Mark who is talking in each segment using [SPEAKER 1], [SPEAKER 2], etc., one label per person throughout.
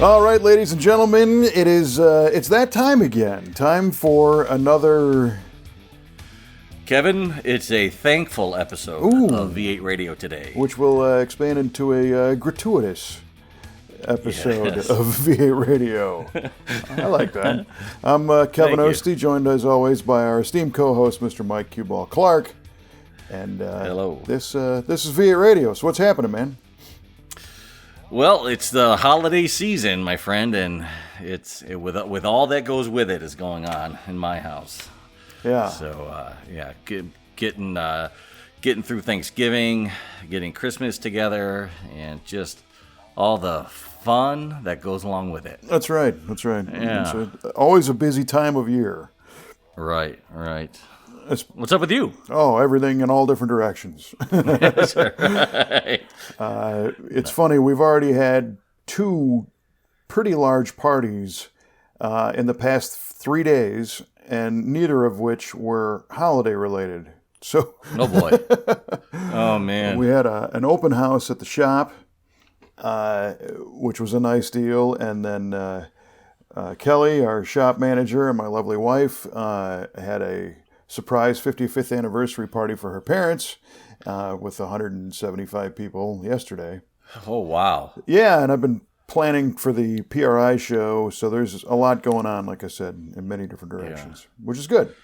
[SPEAKER 1] All right, ladies and gentlemen, it's that time again. Time for another...
[SPEAKER 2] Kevin, it's a thankful episode of V8 Radio today.
[SPEAKER 1] Which will expand into a gratuitous episode of V8 Radio. I like that. I'm Kevin Ostie, joined as always by our esteemed co-host, Mr. Mike Q-Ball Clark. And
[SPEAKER 2] hello.
[SPEAKER 1] This is V8 Radio, so what's happening, man?
[SPEAKER 2] Well, it's the holiday season, my friend, and with all that goes with it is going on in my house.
[SPEAKER 1] Yeah.
[SPEAKER 2] So getting through Thanksgiving, getting Christmas together, and just all the fun that goes along with it.
[SPEAKER 1] That's right.
[SPEAKER 2] Yeah.
[SPEAKER 1] It's always a busy time of year.
[SPEAKER 2] Right. What's up with you?
[SPEAKER 1] Oh, everything in all different directions.
[SPEAKER 2] That's right.
[SPEAKER 1] It's funny, we've already had 2 pretty large parties in the past 3 days, and neither of which were holiday related. So,
[SPEAKER 2] oh boy. Oh man.
[SPEAKER 1] We had an open house at the shop, which was a nice deal, and then Kelly, our shop manager, and my lovely wife had a surprise 55th anniversary party for her parents with 175 people yesterday.
[SPEAKER 2] Oh, wow.
[SPEAKER 1] Yeah, and I've been planning for the PRI Show, so there's a lot going on, like I said, in many different directions, which is good.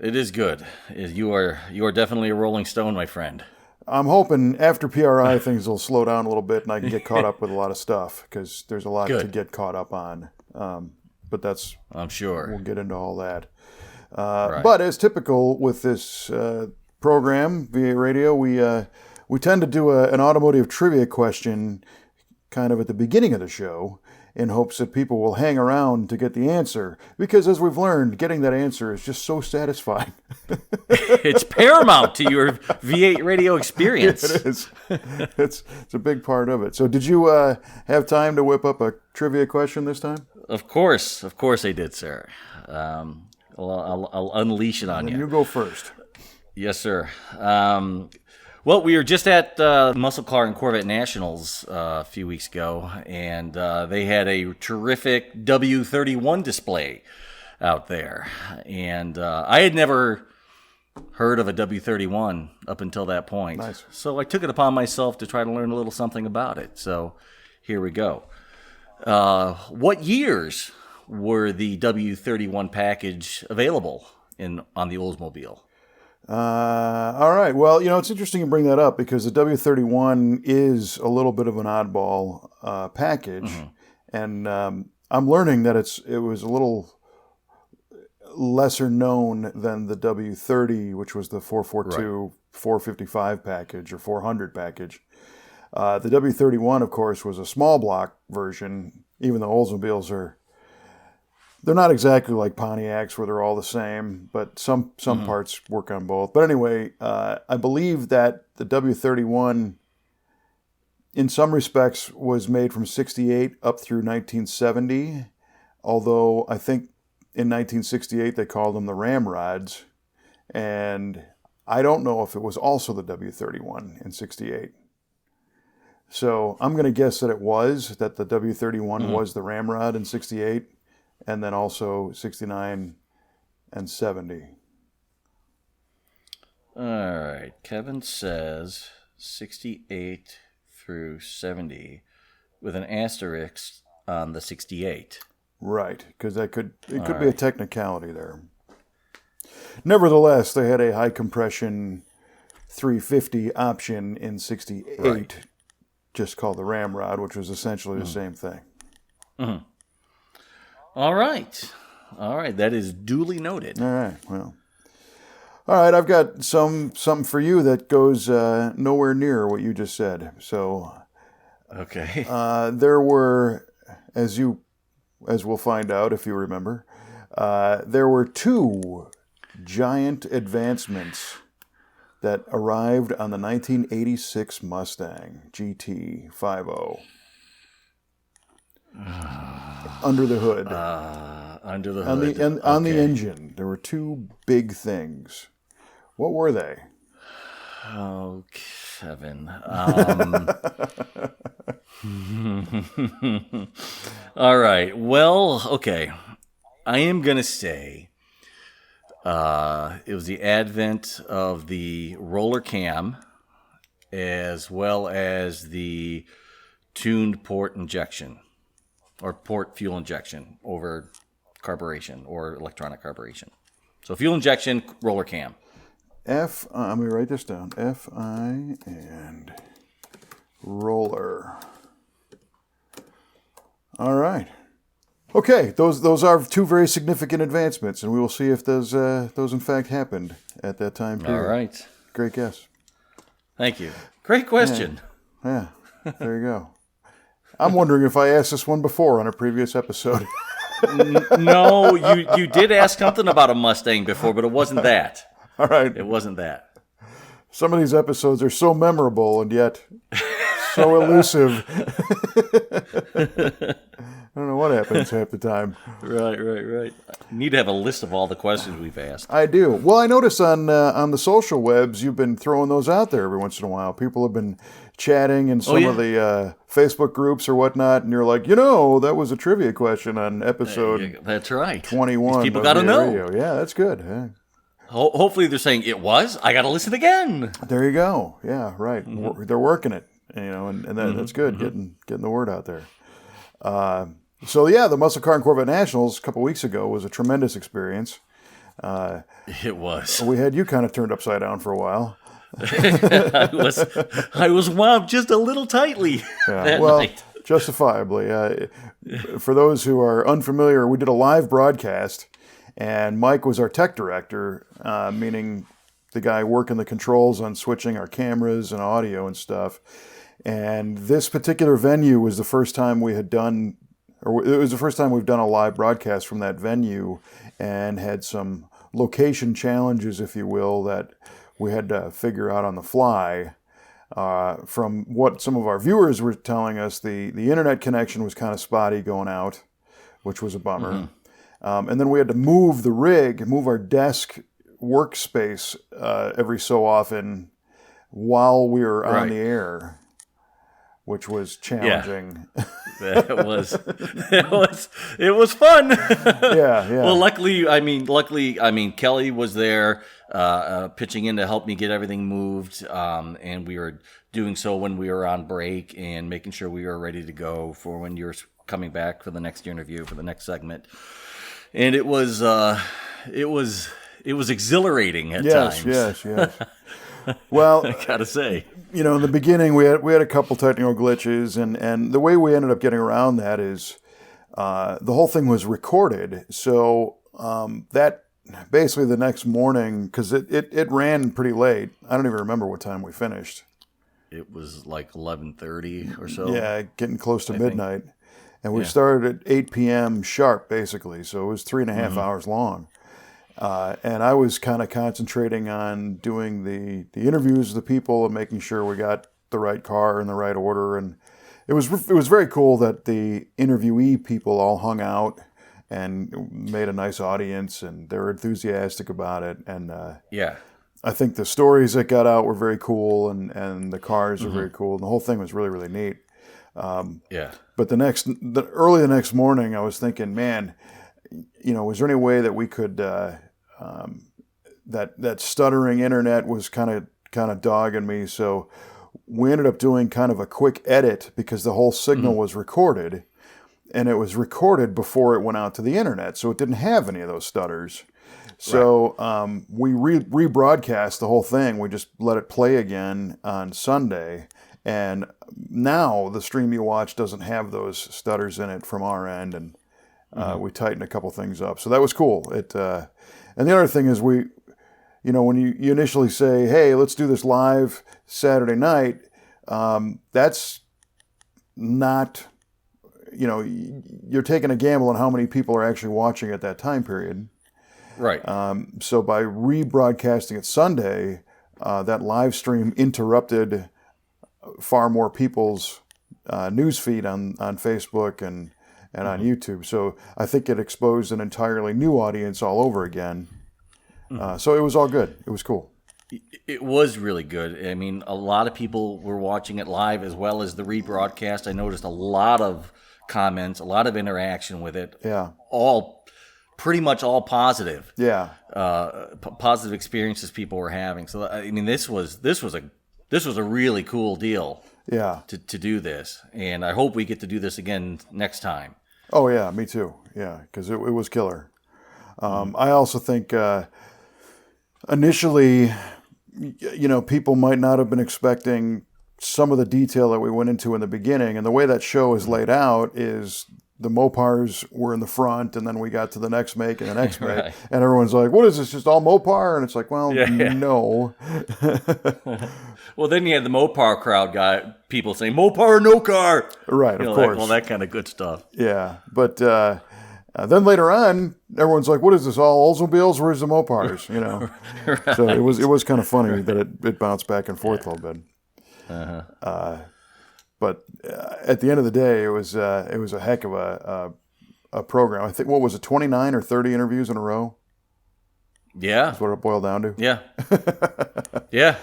[SPEAKER 2] It is good. You are definitely a rolling stone, my friend.
[SPEAKER 1] I'm hoping after PRI things will slow down a little bit and I can get caught up with a lot of stuff, because there's a lot to get caught up on. But that's... I'm sure. We'll get into all that. Right. But as typical with this program, V8 Radio, we tend to do an automotive trivia question kind of at the beginning of the show in hopes that people will hang around to get the answer. Because as we've learned, getting that answer is just so satisfying.
[SPEAKER 2] It's paramount to your V8 Radio experience.
[SPEAKER 1] It is. It's a big part of it. So did you have time to whip up a trivia question this time?
[SPEAKER 2] Of course I did, sir. I'll unleash it on you.
[SPEAKER 1] You go first.
[SPEAKER 2] Yes, sir. Well, we were just at Muscle Car and Corvette Nationals a few weeks ago, and they had a terrific W31 display out there. And I had never heard of a W31 up until that point.
[SPEAKER 1] Nice.
[SPEAKER 2] So I took it upon myself to try to learn a little something about it. So here we go. What years were the W31 package available on the Oldsmobile?
[SPEAKER 1] All right. Well, it's interesting you bring that up because the W31 is a little bit of an oddball package, and I'm learning that it was a little lesser known than the W30, which was the 442, 455 package or 400 package. The W31, of course, was a small block version. Even the Oldsmobiles they're not exactly like Pontiacs where they're all the same, but some parts work on both. But anyway, I believe that the W31, in some respects, was made from 68 up through 1970, although I think in 1968 they called them the Ramrods, and I don't know if it was also the W31 in 68. So I'm going to guess that that the W31 was the Ramrod in 68. And then also 69 and 70.
[SPEAKER 2] All right. Kevin says 68 through 70 with an asterisk on the 68.
[SPEAKER 1] Right, because it could be a technicality there. Nevertheless, they had a high compression 350 option in 68, just called the Ramrod, which was essentially the same thing.
[SPEAKER 2] Mm-hmm. All right. That is duly noted.
[SPEAKER 1] All right. Well. All right. We've got something for you that goes nowhere near what you just said. So.
[SPEAKER 2] Okay.
[SPEAKER 1] There were, as we'll find out if you remember, there were 2 giant advancements that arrived on the 1986 Mustang GT50. Under the hood.
[SPEAKER 2] Under the hood.
[SPEAKER 1] On the engine, there were 2 big things. What were they?
[SPEAKER 2] Oh, Kevin. All right. Well, okay. I am going to say it was the advent of the roller cam as well as the tuned port injection or port fuel injection over carburation or electronic carburation. So fuel injection, roller cam.
[SPEAKER 1] Let me write this down. FI and roller. All right. Okay, those are two very significant advancements, and we will see if those in fact happened at that time period.
[SPEAKER 2] All right.
[SPEAKER 1] Great guess.
[SPEAKER 2] Thank you. Great question.
[SPEAKER 1] Yeah, there you go. I'm wondering if I asked this one before on a previous episode.
[SPEAKER 2] No, you did ask something about a Mustang before, but it wasn't that.
[SPEAKER 1] All right.
[SPEAKER 2] It wasn't that.
[SPEAKER 1] Some of these episodes are so memorable and yet so elusive. I don't know what happens half the time.
[SPEAKER 2] Right. You need to have a list of all the questions we've asked.
[SPEAKER 1] I do. Well, I notice on the social webs, you've been throwing those out there every once in a while. People have been chatting in some of the Facebook groups or whatnot, and you're like, that was a trivia question on episode
[SPEAKER 2] that's right.
[SPEAKER 1] 21.
[SPEAKER 2] People got to know.
[SPEAKER 1] Radio. Yeah, that's good. Yeah.
[SPEAKER 2] Hopefully they're saying it was. I got to listen again.
[SPEAKER 1] There you go. Yeah, right. Mm-hmm. They're working it, and that's good. Getting the word out there. So the Muscle Car and Corvette Nationals a couple weeks ago was a tremendous experience.
[SPEAKER 2] It was.
[SPEAKER 1] We had you kind of turned upside down for a while.
[SPEAKER 2] I was wound just a little tightly that night.
[SPEAKER 1] Justifiably. For those who are unfamiliar, we did a live broadcast, and Mike was our tech director, meaning the guy working the controls on switching our cameras and audio and stuff. And this particular venue was the first time we've done a live broadcast from that venue, and had some location challenges, if you will, that we had to figure out on the fly. From what some of our viewers were telling us, the internet connection was kind of spotty going out, which was a bummer. Mm-hmm. And then we had to move our desk workspace every so often while we were on the air, which was challenging.
[SPEAKER 2] Yeah. It was fun.
[SPEAKER 1] Yeah.
[SPEAKER 2] Well, luckily, Kelly was there pitching in to help me get everything moved, and we were doing so when we were on break and making sure we were ready to go for when you were coming back for the next interview, for the next segment. And it was exhilarating at times.
[SPEAKER 1] Yes. Well,
[SPEAKER 2] I gotta say,
[SPEAKER 1] in the beginning we had a couple technical glitches, and the way we ended up getting around that is the whole thing was recorded. So that basically the next morning, because it ran pretty late. I don't even remember what time we finished.
[SPEAKER 2] It was like 11:30 or so.
[SPEAKER 1] Yeah, getting close to midnight. And we started at 8 p.m. sharp, basically. So it was 3.5 hours long. And I was kind of concentrating on doing the interviews of the people and making sure we got the right car in the right order. And it was very cool that the interviewee people all hung out and made a nice audience, and they were enthusiastic about it. And I think the stories that got out were very cool, and the cars were very cool. And the whole thing was really, really neat. But early the next morning, I was thinking, man, was there any way that we could that stuttering internet was kind of dogging me? So we ended up doing kind of a quick edit, because the whole signal was recorded, and it was recorded before it went out to the internet, so it didn't have any of those stutters. So we rebroadcast the whole thing. We just let it play again on Sunday. And now the stream you watch doesn't have those stutters in it from our end, and we tightened a couple things up. So that was cool. And the other thing is when you initially say, hey, let's do this live Saturday night, that's not, you're taking a gamble on how many people are actually watching at that time period.
[SPEAKER 2] Right.
[SPEAKER 1] So by rebroadcasting it Sunday, that live stream interrupted far more people's news feed on Facebook and on YouTube. So I think it exposed an entirely new audience all over again. So it was all good. It was cool.
[SPEAKER 2] It was really good. I mean, a lot of people were watching it live as well as the rebroadcast. I noticed a lot of comments, a lot of interaction with it.
[SPEAKER 1] Yeah.
[SPEAKER 2] Pretty much all positive.
[SPEAKER 1] Yeah.
[SPEAKER 2] Positive experiences people were having. So I mean, this was a really cool deal.
[SPEAKER 1] Yeah.
[SPEAKER 2] To do this, and I hope we get to do this again next time.
[SPEAKER 1] Oh yeah, me too. Yeah, because it was killer. I also think initially, people might not have been expecting some of the detail that we went into in the beginning, and the way that show is laid out is the Mopars were in the front, and then we got to the next make and the next make,
[SPEAKER 2] Right.
[SPEAKER 1] and everyone's like, "What is this? Just all Mopar?" And it's like, "Well,
[SPEAKER 2] Yeah.
[SPEAKER 1] no."
[SPEAKER 2] Well, then you had the Mopar crowd people saying Mopar or no car,
[SPEAKER 1] Right, of course.
[SPEAKER 2] all that kind of good stuff.
[SPEAKER 1] Yeah, but then later on, everyone's like, "What is this? All Oldsmobiles? Where's the Mopars?"
[SPEAKER 2] Right.
[SPEAKER 1] So it was kind of funny that it bounced back and forth a little bit. But at the end of the day, it was a heck of a program. I think, what was it, 29 or 30 interviews in a row?
[SPEAKER 2] Yeah,
[SPEAKER 1] That's what it boiled down to.
[SPEAKER 2] yeah, yeah.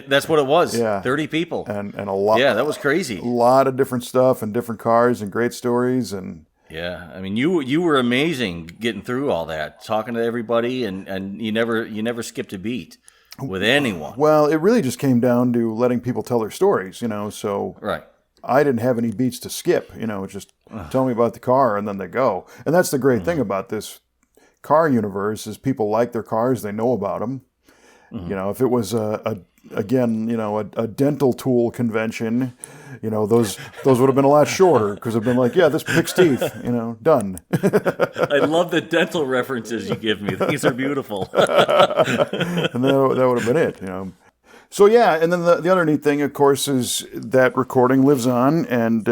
[SPEAKER 2] That's what it was.
[SPEAKER 1] Yeah.
[SPEAKER 2] 30 people,
[SPEAKER 1] And a lot.
[SPEAKER 2] yeah, that was crazy.
[SPEAKER 1] A lot of different stuff and different cars and great stories and.
[SPEAKER 2] Yeah, I mean, you were amazing getting through all that, talking to everybody, and you never skipped a beat with anyone.
[SPEAKER 1] Well, it really just came down to letting people tell their stories, so
[SPEAKER 2] Right.
[SPEAKER 1] I didn't have any beats to skip, just tell me about the car and then they go. And that's the great thing about this car universe is people like their cars, they know about them. If it was a dental tool convention, those would have been a lot shorter because I've been like, yeah, this picks teeth, done.
[SPEAKER 2] I love the dental references you give me. These are beautiful.
[SPEAKER 1] And that would have been it. So yeah, and then the other neat thing, of course, is that recording lives on and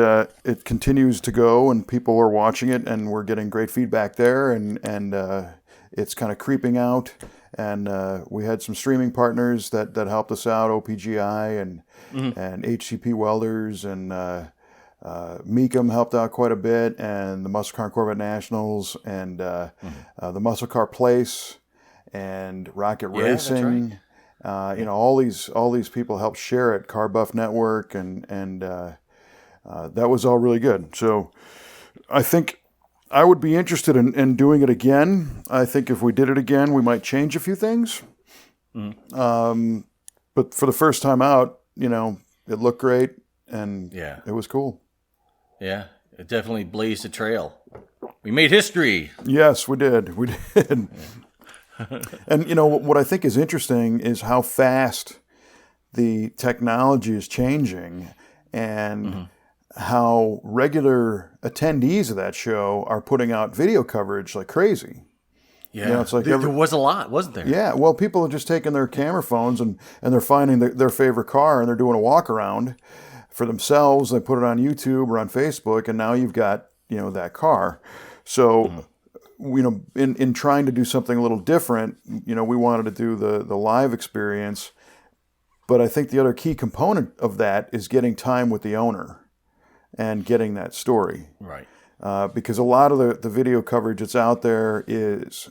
[SPEAKER 1] it continues to go, and people are watching it, and we're getting great feedback there, and it's kind of creeping out. And we had some streaming partners that helped us out, OPGI and HCP Welders, and Meekum helped out quite a bit, and the Muscle Car and Corvette Nationals, and the Muscle Car Place, and Rocket
[SPEAKER 2] Yeah, that's
[SPEAKER 1] Racing. All these people helped share it, Car Buff Network, and that was all really good. So I think I would be interested in doing it again. I think if we did it again, we might change a few things. But for the first time out, it looked great, and it was cool.
[SPEAKER 2] Yeah, it definitely blazed a trail. We made history.
[SPEAKER 1] Yes, we did. We did. And, what I think is interesting is how fast the technology is changing, and how regular attendees of that show are putting out video coverage like crazy.
[SPEAKER 2] Yeah,
[SPEAKER 1] it's like
[SPEAKER 2] there was a lot, wasn't there?
[SPEAKER 1] Yeah, well, people are just taking their camera phones and they're finding their favorite car, and they're doing a walk around for themselves. They put it on YouTube or on Facebook, and now you've got, that car. So, in trying to do something a little different, we wanted to do the live experience. But I think the other key component of that is getting time with the owner and getting that story.
[SPEAKER 2] Right.
[SPEAKER 1] Because a lot of the video coverage that's out there is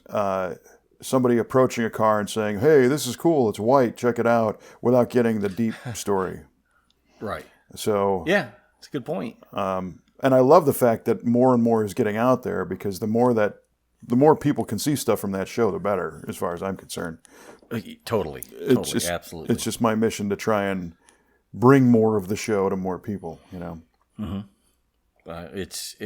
[SPEAKER 1] somebody approaching a car and saying, "Hey, this is cool, it's white, check it out," without getting the deep story.
[SPEAKER 2] Right.
[SPEAKER 1] So
[SPEAKER 2] yeah, that's a good point.
[SPEAKER 1] And I love the fact that more and more is getting out there, because the more people can see stuff from that show, the better, as far as I'm concerned.
[SPEAKER 2] Totally, absolutely.
[SPEAKER 1] It's just my mission to try and bring more of the show to more people.
[SPEAKER 2] It's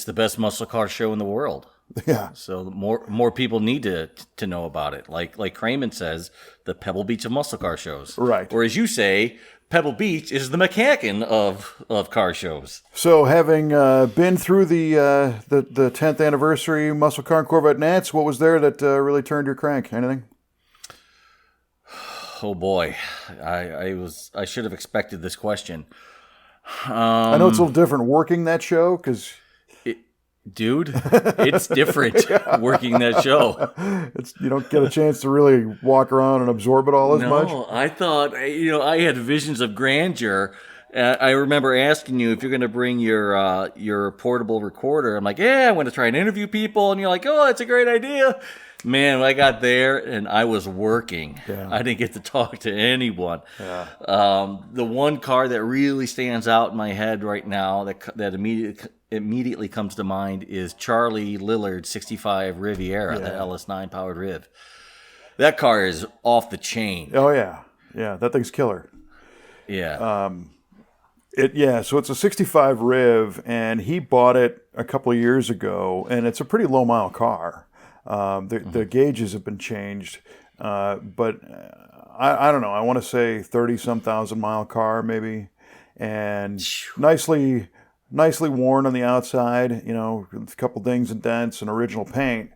[SPEAKER 2] the best muscle car show in the world.
[SPEAKER 1] Yeah.
[SPEAKER 2] So more people need to know about it. Like Kramen says, the Pebble Beach of muscle car shows.
[SPEAKER 1] Right.
[SPEAKER 2] Or as you say, Pebble Beach is the McCacken of car shows.
[SPEAKER 1] So having been through the 10th anniversary Muscle Car and Corvette Nats, what was there that really turned your crank? Anything?
[SPEAKER 2] Oh boy, I should have expected this question.
[SPEAKER 1] I know it's a little different working that show because,
[SPEAKER 2] dude, it's different working that show.
[SPEAKER 1] You don't get a chance to really walk around and absorb it all as much.
[SPEAKER 2] No, I thought I had visions of grandeur. I remember asking you if you're going to bring your portable recorder. I'm like, yeah, I want to try and interview people, and you're like, oh, that's a great idea. Man, I got there and I was working.
[SPEAKER 1] Yeah.
[SPEAKER 2] I didn't get to talk to anyone.
[SPEAKER 1] Yeah.
[SPEAKER 2] The one car that really stands out in my head right now that immediately comes to mind is Charlie Lillard's 65 Riviera, the LS9 powered Riv. That car is off the chain.
[SPEAKER 1] Oh, yeah. Yeah, that thing's killer.
[SPEAKER 2] Yeah.
[SPEAKER 1] So it's a 65 Riv, and he bought it a couple of years ago, and it's a pretty low-mile car. The gauges have been changed, but I don't know. I want to say 30-some thousand mile car maybe, and nicely worn on the outside. You know, a couple dings and dents and original paint.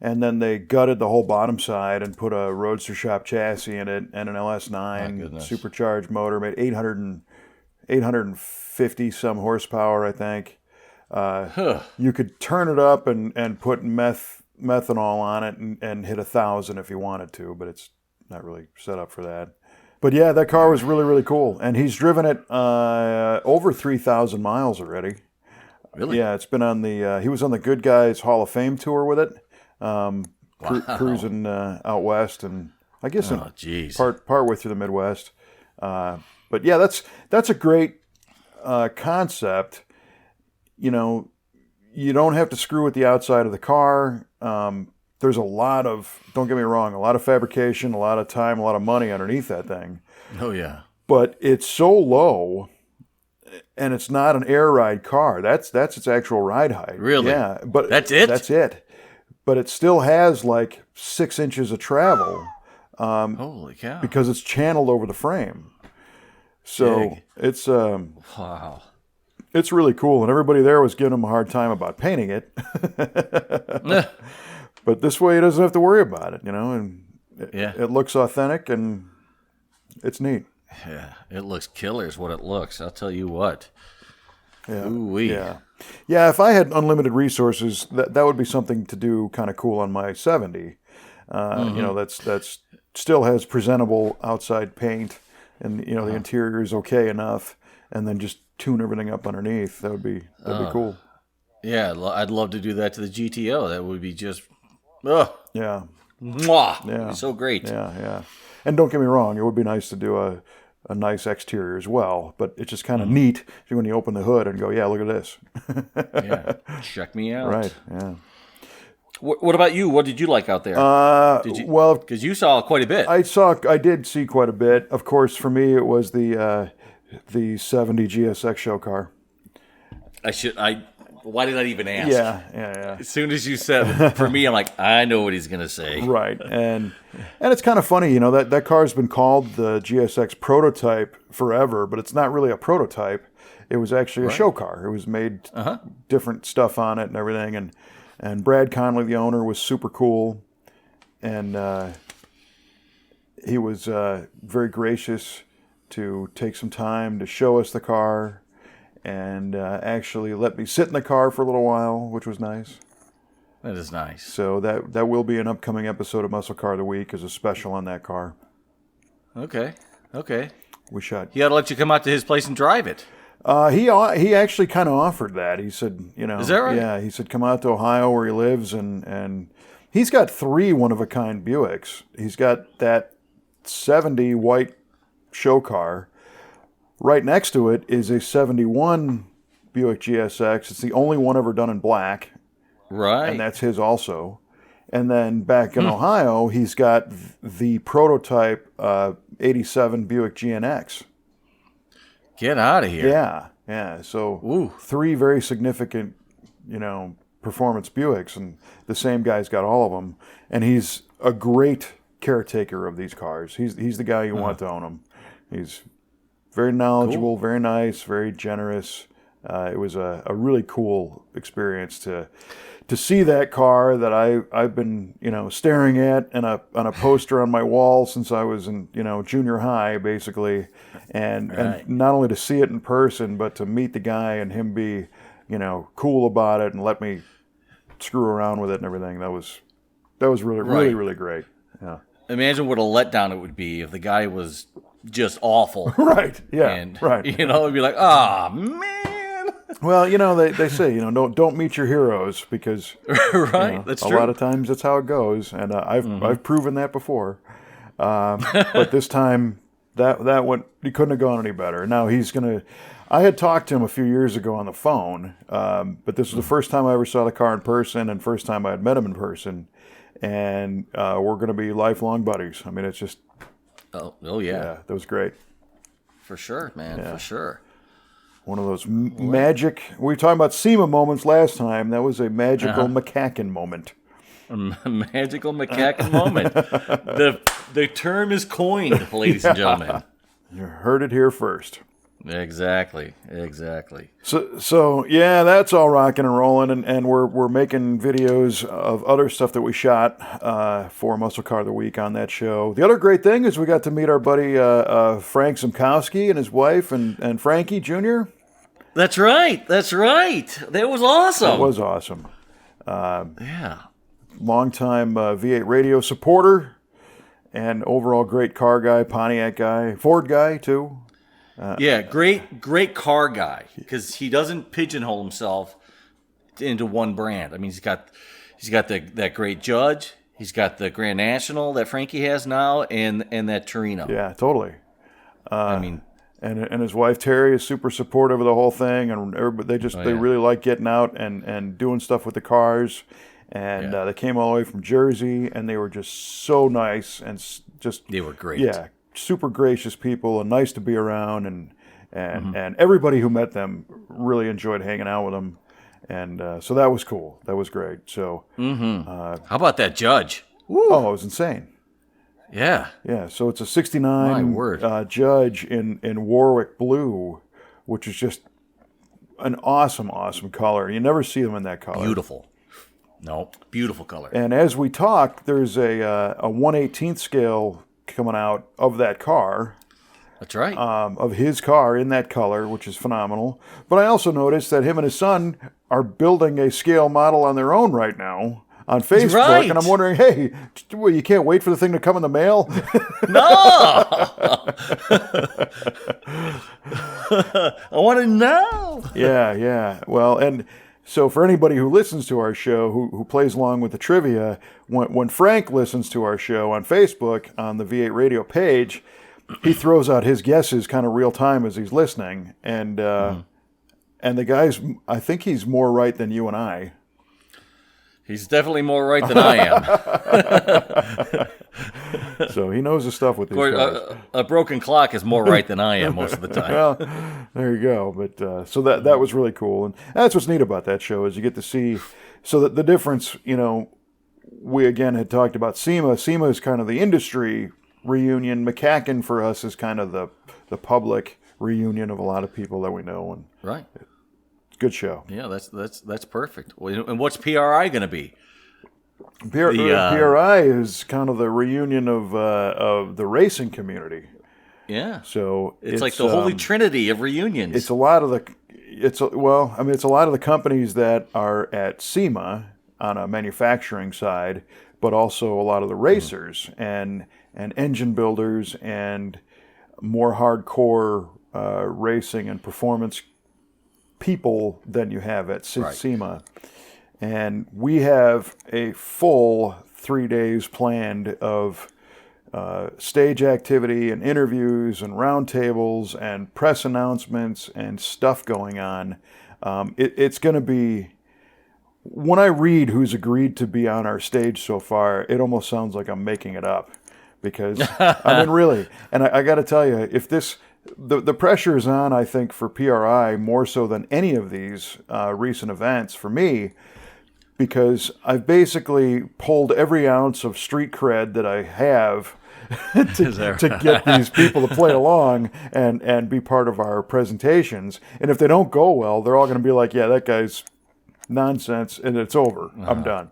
[SPEAKER 1] And then they gutted the whole bottom side and put a Roadster Shop chassis in it and an LS9 supercharged motor, made 850 some horsepower, I think. You could turn it up and put methanol on it and hit 1,000 if you wanted to, but it's not really set up for that. But yeah, that car was really, really cool. And he's driven it over 3,000 miles already.
[SPEAKER 2] Really?
[SPEAKER 1] Yeah, it's been on he was on the Good Guys Hall of Fame tour with it. Cruising out west, and I guess part way through the Midwest. But yeah, that's a great concept. You know, you don't have to screw with the outside of the car. There's don't get me wrong, a lot of fabrication, a lot of time, a lot of money underneath that thing.
[SPEAKER 2] Oh yeah.
[SPEAKER 1] But it's so low, and it's not an air ride car. That's its actual ride height.
[SPEAKER 2] Really?
[SPEAKER 1] Yeah, but
[SPEAKER 2] that's it.
[SPEAKER 1] That's it. But it still has like 6 inches of travel.
[SPEAKER 2] Holy cow!
[SPEAKER 1] Because it's channeled over the frame. So it's
[SPEAKER 2] wow.
[SPEAKER 1] It's really cool, and everybody there was giving him a hard time about painting it. But this way, he doesn't have to worry about it, you know. And it looks authentic, and it's neat.
[SPEAKER 2] Yeah, it looks killer. Is what it looks. I'll tell you what.
[SPEAKER 1] Yeah.
[SPEAKER 2] Ooh-wee.
[SPEAKER 1] Yeah. Yeah, if I had unlimited resources, that would be something to do kind of cool on my 70. You know, that's still has presentable outside paint, and you know the interior is okay enough, and then just tune everything up underneath. That'd be cool.
[SPEAKER 2] Yeah, I'd love to do that to the GTO. That would be just,
[SPEAKER 1] yeah,
[SPEAKER 2] mwah.
[SPEAKER 1] Yeah,
[SPEAKER 2] It'd be so great.
[SPEAKER 1] Yeah. And don't get me wrong, it would be nice to do a nice exterior as well, but it's just kind of neat when you open the hood and go, yeah, look at this.
[SPEAKER 2] Yeah, check me out.
[SPEAKER 1] Right, yeah.
[SPEAKER 2] What about you? What did you like out there?
[SPEAKER 1] Well,
[SPEAKER 2] because you saw quite a bit.
[SPEAKER 1] I did see quite a bit. Of course, for me, it was the 70 GSX show car.
[SPEAKER 2] Why did I even ask?
[SPEAKER 1] Yeah.
[SPEAKER 2] As soon as you said it, for me, I'm like, I know what he's going to say.
[SPEAKER 1] Right. And it's kind of funny, you know, that car's been called the GSX prototype forever, but it's not really a prototype. It was actually a show car. It was made different stuff on it and everything. And Brad Conley, the owner, was super cool. And he was very gracious to take some time to show us the car and actually let me sit in the car for a little while, which was nice.
[SPEAKER 2] That is nice.
[SPEAKER 1] So that will be an upcoming episode of Muscle Car of the Week as a special on that car.
[SPEAKER 2] Okay.
[SPEAKER 1] We shot.
[SPEAKER 2] He ought to let you come out to his place and drive it.
[SPEAKER 1] He actually kind of offered that. He said, you know.
[SPEAKER 2] Is that right?
[SPEAKER 1] Yeah, he said come out to Ohio where he lives, and he's got 3 one-of-a-kind Buicks. He's got that 70 white show car. Right next to it is a 71 Buick GSX. It's the only one ever done in black.
[SPEAKER 2] Right.
[SPEAKER 1] And that's his also. And then back in Ohio, he's got the prototype 87 Buick GNX.
[SPEAKER 2] Get out of here.
[SPEAKER 1] Yeah. So 3 very significant, you know, performance Buicks, and the same guy's got all of them. And he's a great caretaker of these cars. He's the guy you want to own them. He's very knowledgeable, very nice, very generous. It was a really cool experience to see that car that I've been, you know, staring at on a poster on my wall since I was in, you know, junior high basically, and not only to see it in person, but to meet the guy and him be, you know, cool about it and let me screw around with it and everything. That was really, really great. Yeah.
[SPEAKER 2] Imagine what a letdown it would be if the guy was just awful.
[SPEAKER 1] Right. Yeah.
[SPEAKER 2] And,
[SPEAKER 1] right.
[SPEAKER 2] you know, it'd be like, man.
[SPEAKER 1] Well, they say, don't meet your heroes because
[SPEAKER 2] Right, that's true.
[SPEAKER 1] A lot of times that's how it goes, and I've proven that before. But this time that went. He couldn't have gone any better. Now he's gonna. I had talked to him a few years ago on the phone, but this was the first time I ever saw the car in person, and first time I had met him in person, and we're gonna be lifelong buddies. I mean, it's just.
[SPEAKER 2] Oh yeah.
[SPEAKER 1] Yeah, that was great.
[SPEAKER 2] For sure, man. For sure.
[SPEAKER 1] One of those magic. We were talking about SEMA moments last time. That was a magical McCacken moment.
[SPEAKER 2] A magical McCacken moment. The term is coined, ladies and gentlemen.
[SPEAKER 1] You heard it here first.
[SPEAKER 2] Exactly.
[SPEAKER 1] So yeah, that's all rocking and rolling, and we're making videos of other stuff that we shot for Muscle Car of the Week on that show. The other great thing is we got to meet our buddy Frank Zimkowski and his wife and Frankie Jr.
[SPEAKER 2] That's right. That was awesome.
[SPEAKER 1] That was awesome.
[SPEAKER 2] Yeah.
[SPEAKER 1] Longtime V8 radio supporter and overall great car guy, Pontiac guy, Ford guy too.
[SPEAKER 2] Yeah, great car guy, because he doesn't pigeonhole himself into one brand. I mean, he's got that great Judge, he's got the Grand National that Frankie has now, and that Torino.
[SPEAKER 1] Yeah, totally.
[SPEAKER 2] I mean,
[SPEAKER 1] and his wife Terry is super supportive of the whole thing, and everybody, they really like getting out and doing stuff with the cars. And they came all the way from Jersey, and they were just so nice and
[SPEAKER 2] they were great.
[SPEAKER 1] Yeah. Super gracious people and nice to be around, and everybody who met them really enjoyed hanging out with them, and so that was cool. That was great. So,
[SPEAKER 2] how about that Judge?
[SPEAKER 1] Woo. Oh, it was insane.
[SPEAKER 2] Yeah.
[SPEAKER 1] So it's a '69 Judge in Warwick blue, which is just an awesome color. You never see them in that color.
[SPEAKER 2] Beautiful. No, beautiful color.
[SPEAKER 1] And as we talk, there's a 1/18th scale coming out of that car.
[SPEAKER 2] That's right.
[SPEAKER 1] Of his car in that color, which is phenomenal. But I also noticed that him and his son are building a scale model on their own right now on Facebook.
[SPEAKER 2] Right.
[SPEAKER 1] And I'm wondering, hey, you can't wait for the thing to come in the mail?
[SPEAKER 2] No! I want to know.
[SPEAKER 1] Yeah. Well, and so for anybody who listens to our show, who plays along with the trivia, when Frank listens to our show on Facebook on the V8 Radio page, he throws out his guesses kind of real time as he's listening, and the guy's, I think he's more right than you and I.
[SPEAKER 2] He's definitely more right than I am.
[SPEAKER 1] So he knows the stuff with these cars.
[SPEAKER 2] A broken clock is more right than I am most of the time.
[SPEAKER 1] Well, there you go. But so that was really cool, and that's what's neat about that show is you get to see. So that the difference, we again had talked about SEMA. SEMA is kind of the industry reunion. McCacken for us is kind of the public reunion of a lot of people that we know, and
[SPEAKER 2] right.
[SPEAKER 1] Good show.
[SPEAKER 2] Yeah, that's perfect. And what's PRI going to be?
[SPEAKER 1] PRI is kind of the reunion of the racing community.
[SPEAKER 2] Yeah.
[SPEAKER 1] So
[SPEAKER 2] it's like the holy trinity of reunions.
[SPEAKER 1] It's a lot of the companies that are at SEMA on a manufacturing side, but also a lot of the racers and engine builders and more hardcore racing and performance people than you have at SEMA. And we have a full 3 days planned of stage activity and interviews and roundtables and press announcements and stuff going on. It's going to be, when I read who's agreed to be on our stage so far, it almost sounds like I'm making it up. Because, I mean, really, and I got to tell you, if this... The pressure is on, I think, for PRI more so than any of these recent events for me, because I've basically pulled every ounce of street cred that I have to get these people to play along and be part of our presentations. And if they don't go well, they're all going to be like, yeah, that guy's nonsense, and it's over. I'm done.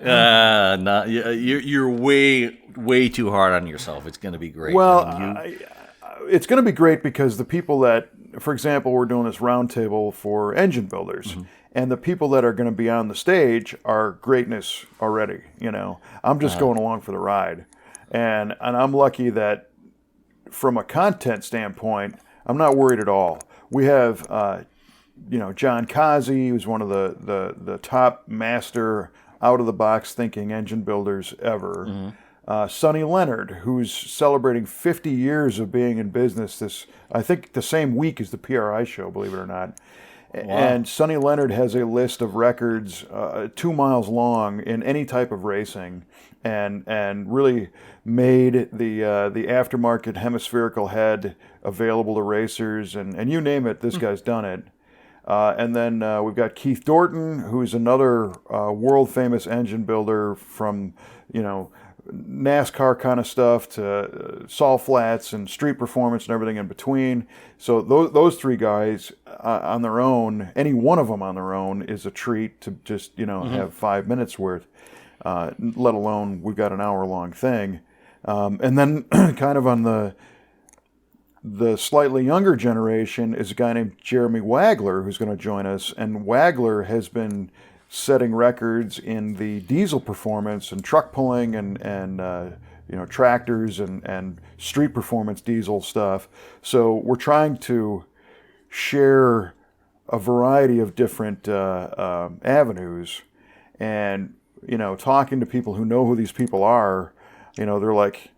[SPEAKER 2] No, you're way too hard on yourself. It's going to be great.
[SPEAKER 1] Well, it's going to be great because the people that, for example, we're doing this roundtable for engine builders, and the people that are going to be on the stage are greatness already. I'm just going along for the ride, and I'm lucky that from a content standpoint, I'm not worried at all. We have John Kazi, who's one of the top master out-of-the-box thinking engine builders ever. Sonny Leonard, who's celebrating 50 years of being in business I think the same week as the PRI Show, believe it or not. Wow. And Sonny Leonard has a list of records 2 miles long in any type of racing, and really made the aftermarket hemispherical head available to racers, and you name it, this guy's done it. And then we've got Keith Dorton, who's another world famous engine builder from NASCAR kind of stuff to salt flats and street performance and everything in between. So those three guys on their own, any one of them on their own, is a treat to just have 5 minutes worth. Let alone we've got an hour-long thing. And then kind of on the slightly younger generation is a guy named Jeremy Wagler, who's going to join us. And Wagler has been setting records in the diesel performance and truck pulling and tractors and street performance diesel stuff. So we're trying to share a variety of different avenues, and talking to people who know who these people are. They're like,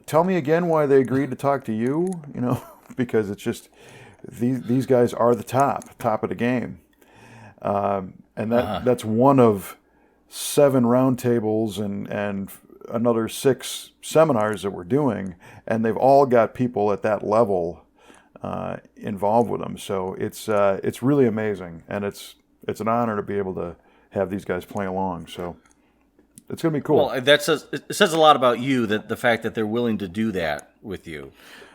[SPEAKER 1] tell me again why they agreed to talk to you. Because it's just these guys are the top of the game. And that's one of 7 roundtables and another 6 seminars that we're doing, and they've all got people at that level involved with them. So it's really amazing, and it's an honor to be able to have these guys play along. So it's going to be cool.
[SPEAKER 2] Well, it says a lot about you, that the fact that they're willing to do that with you.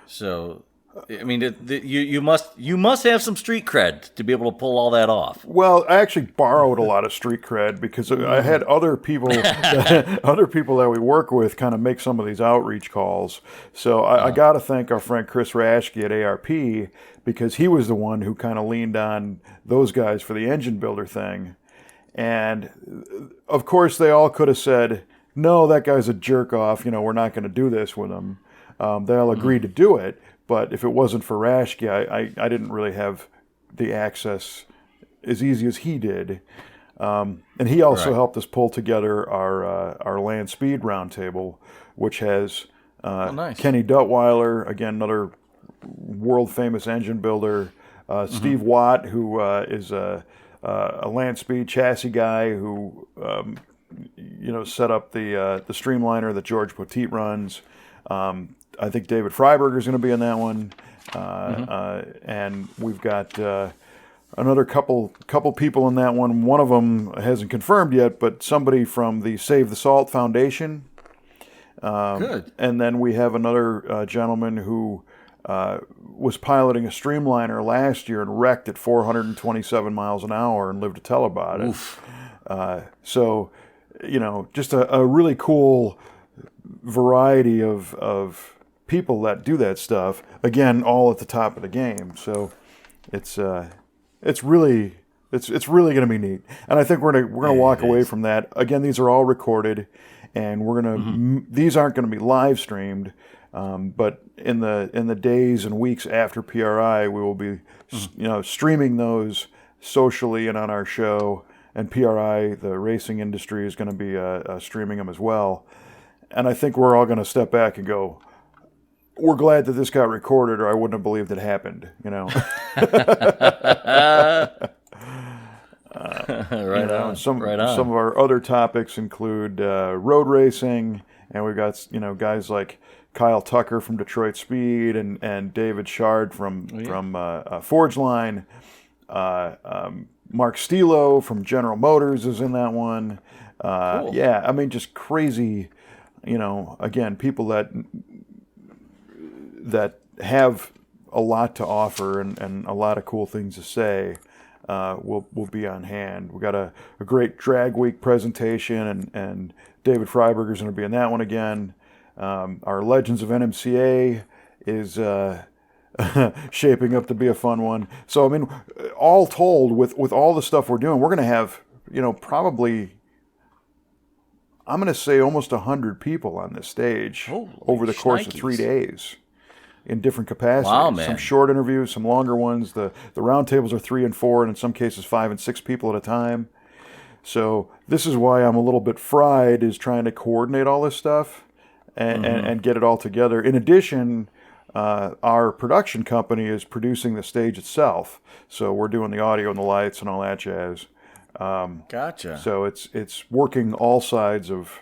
[SPEAKER 2] So, I mean, you must have some street cred to be able to pull all that off.
[SPEAKER 1] Well, I actually borrowed a lot of street cred because I had other people that we work with kind of make some of these outreach calls. So I got to thank our friend Chris Rashke at ARP, because he was the one who kind of leaned on those guys for the engine builder thing. And of course, they all could have said, "No, that guy's a jerk off. We're not going to do this with him." They all agreed to do it. But if it wasn't for Rashke, I didn't really have the access as easy as he did. And he also helped us pull together our land speed roundtable, which has
[SPEAKER 2] nice.
[SPEAKER 1] Kenny Duttweiler, again, another world famous engine builder, Steve Watt, who is a land speed chassis guy who set up the Streamliner that George Poteet runs. I think David Freiberger is going to be in that one, and we've got another couple people in that one. One of them hasn't confirmed yet, but somebody from the Save the Salt Foundation.
[SPEAKER 2] Good.
[SPEAKER 1] And then we have another gentleman who was piloting a Streamliner last year and wrecked at 427 miles an hour and lived to tell about it.
[SPEAKER 2] Oof.
[SPEAKER 1] So, just a really cool variety of people that do that stuff, again, all at the top of the game. So it's really going to be neat, and I think we're gonna walk away from that. Again, these are all recorded, and these aren't going to be live streamed, but in the days and weeks after PRI, we will be streaming those socially and on our show, and PRI, the racing industry, is going to be streaming them as well. And I think we're all going to step back and go, we're glad that this got recorded, or I wouldn't have believed it happened,
[SPEAKER 2] Right on.
[SPEAKER 1] Some of our other topics include road racing, and we've got guys like Kyle Tucker from Detroit Speed and David Shard from Forge Line. Mark Stilo from General Motors is in that one.
[SPEAKER 2] Cool.
[SPEAKER 1] Yeah, I mean, just crazy. Again, people that have a lot to offer and a lot of cool things to say will be on hand. We got a great Drag Week presentation, and David Freiberger's going to be in that one again. Our Legends of NMCA is shaping up to be a fun one. So, I mean, all told, with all the stuff we're doing, we're going to have, probably, I'm going to say almost 100 people on this stage over the course of 3 days. in different capacities.
[SPEAKER 2] Wow, man.
[SPEAKER 1] Some short interviews, some longer ones. The round tables are 3 and 4, and in some cases 5 and 6 people at a time. So this is why I'm a little bit fried, is trying to coordinate all this stuff and get it all together. In addition, our production company is producing the stage itself. So we're doing the audio and the lights and all that jazz.
[SPEAKER 2] Gotcha.
[SPEAKER 1] So it's working all sides of,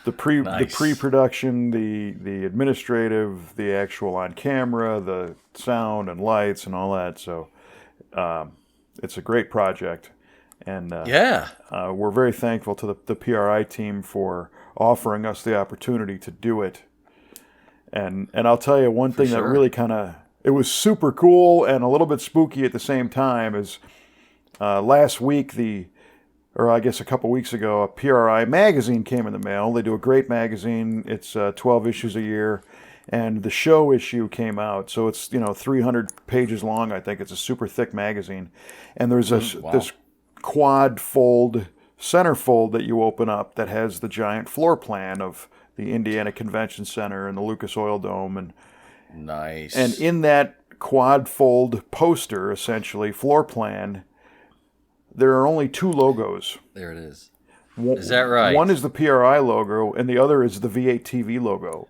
[SPEAKER 1] the pre-production, the administrative, the actual on camera, the sound and lights and all that. So it's a great project, and we're very thankful to the PRI team for offering us the opportunity to do it. And I'll tell you one thing that really it was super cool and a little bit spooky at the same time is last week or I guess a couple weeks ago, a PRI magazine came in the mail. They do a great magazine. It's 12 issues a year, and the show issue came out. So it's 300 pages long. I think it's a super thick magazine, and there's this quad fold centerfold that you open up that has the giant floor plan of the Indiana Convention Center and the Lucas Oil Dome, and
[SPEAKER 2] nice.
[SPEAKER 1] And in that quad fold poster, essentially floor plan, there are only 2 logos.
[SPEAKER 2] There it is. Is that right?
[SPEAKER 1] One is the PRI logo, and the other is the V8TV logo.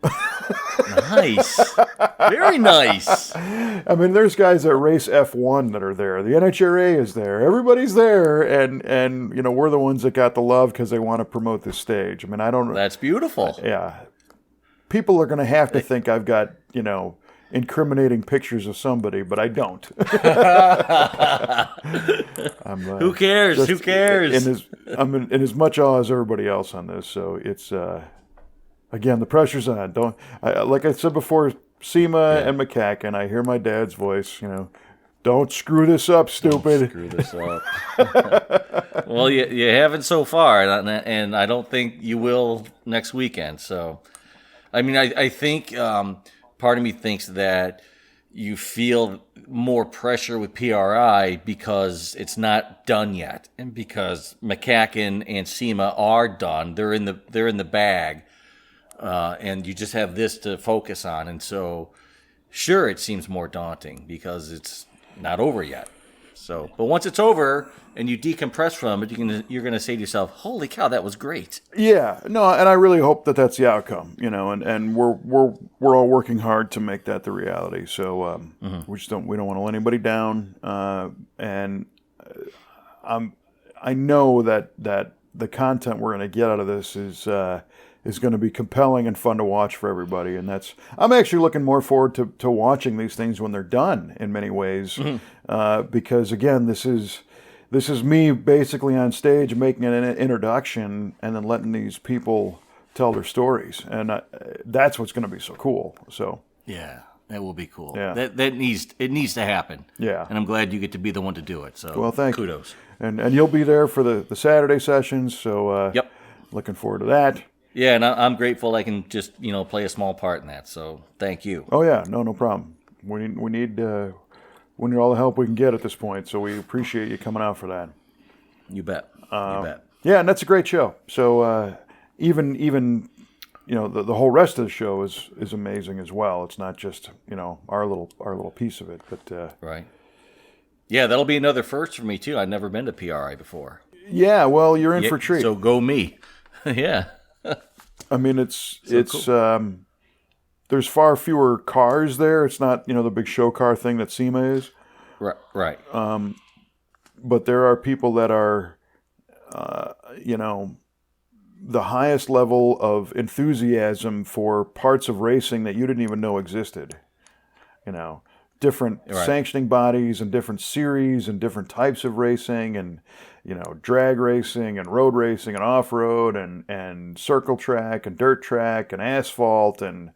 [SPEAKER 2] Nice. Very nice.
[SPEAKER 1] I mean, there's guys that race F1 that are there. The NHRA is there. Everybody's there, and we're the ones that got the love because they want to promote this stage. I mean, I don't.
[SPEAKER 2] That's beautiful.
[SPEAKER 1] Yeah. People are going to have to think I've got incriminating pictures of somebody, but I don't.
[SPEAKER 2] Who cares? Who cares?
[SPEAKER 1] I'm in as much awe as everybody else on this. So it's again, the pressure's on. Like I said before, SEMA and McCacken. I hear my dad's voice. Don't screw this up, stupid.
[SPEAKER 2] Don't screw this up. Well, you haven't so far, and I don't think you will next weekend. So, I mean, I think. Part of me thinks that you feel more pressure with PRI because it's not done yet, and because McCacken and SEMA are done. They're in the bag, and you just have this to focus on. And so, sure, it seems more daunting because it's not over yet. So, but once it's over and you decompress from it, you're gonna say to yourself, "Holy cow, that was great!"
[SPEAKER 1] Yeah, no, and I really hope that that's the outcome, and we're all working hard to make that the reality. So we don't want to let anybody down, and I know that the content we're going to get out of this is going to be compelling and fun to watch for everybody, and I'm actually looking more forward to watching these things when they're done in many ways, because again, this is me basically on stage making an introduction and then letting these people tell their stories, and that's what's going to be so cool. So
[SPEAKER 2] yeah, that will be cool.
[SPEAKER 1] Yeah.
[SPEAKER 2] That needs to happen.
[SPEAKER 1] Yeah,
[SPEAKER 2] and I'm glad you get to be the one to do it. So
[SPEAKER 1] well, thank you.
[SPEAKER 2] Kudos.
[SPEAKER 1] And you'll be there for the Saturday sessions. So
[SPEAKER 2] yep,
[SPEAKER 1] looking forward to that.
[SPEAKER 2] Yeah, and I'm grateful I can just play a small part in that. So thank you.
[SPEAKER 1] Oh yeah, no problem. We need all the help we can get at this point. So we appreciate you coming out for that.
[SPEAKER 2] You bet. You bet.
[SPEAKER 1] Yeah, and that's a great show. So even the whole rest of the show is amazing as well. It's not just our little piece of it, but
[SPEAKER 2] right. Yeah, that'll be another first for me too. I've never been to PRI before.
[SPEAKER 1] Yeah, well, you're in for a treat.
[SPEAKER 2] So go me. Yeah.
[SPEAKER 1] I mean, it's cool. There's far fewer cars there. It's not the big show car thing that SEMA is.
[SPEAKER 2] Right.
[SPEAKER 1] But there are people that are, the highest level of enthusiasm for parts of racing that you didn't even know existed. Different sanctioning bodies and different series and different types of racing and, drag racing and road racing and off-road and circle track and dirt track and asphalt and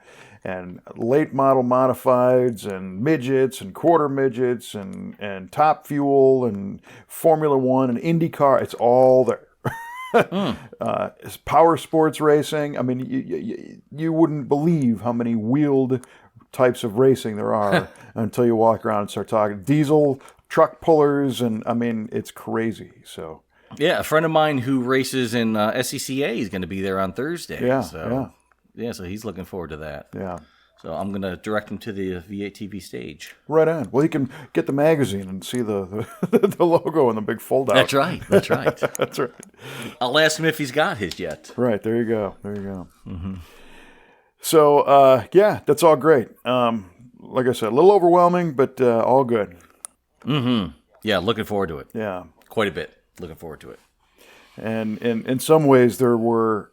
[SPEAKER 1] late model modifieds and midgets and quarter midgets and top fuel and Formula One and IndyCar. It's all there. It's power sports racing. I mean, you wouldn't believe how many wheeled types of racing there are until you walk around and start talking. Diesel truck pullers, and I mean, it's crazy. So
[SPEAKER 2] yeah, a friend of mine who races in SCCA is going to be there on Thursday.
[SPEAKER 1] Yeah,
[SPEAKER 2] so he's looking forward to that.
[SPEAKER 1] Yeah.
[SPEAKER 2] So I'm going to direct him to the V8TV Stage.
[SPEAKER 1] Right on. Well, he can get the magazine and see the the logo and the big fold out.
[SPEAKER 2] That's right. That's right.
[SPEAKER 1] That's right.
[SPEAKER 2] I'll ask him if he's got his yet.
[SPEAKER 1] Right. There you go. There you go. Mm-hmm. So, yeah, that's all great. Like I said, a little overwhelming, but all good.
[SPEAKER 2] Mm-hmm. Yeah, looking forward to it.
[SPEAKER 1] Yeah.
[SPEAKER 2] Quite a bit. Looking forward to it.
[SPEAKER 1] And in some ways, there were...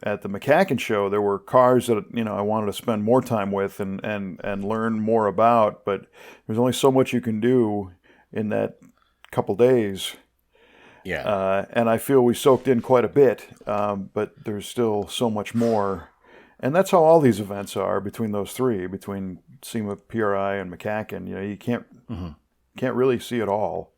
[SPEAKER 1] at the McCacken show, there were cars that I wanted to spend more time with and learn more about, but there's only so much you can do in that couple days.
[SPEAKER 2] Yeah.
[SPEAKER 1] And I feel we soaked in quite a bit, but there's still so much more. And that's how all these events are between those three, between SEMA, PRI, and McCacken. You can't really see it all.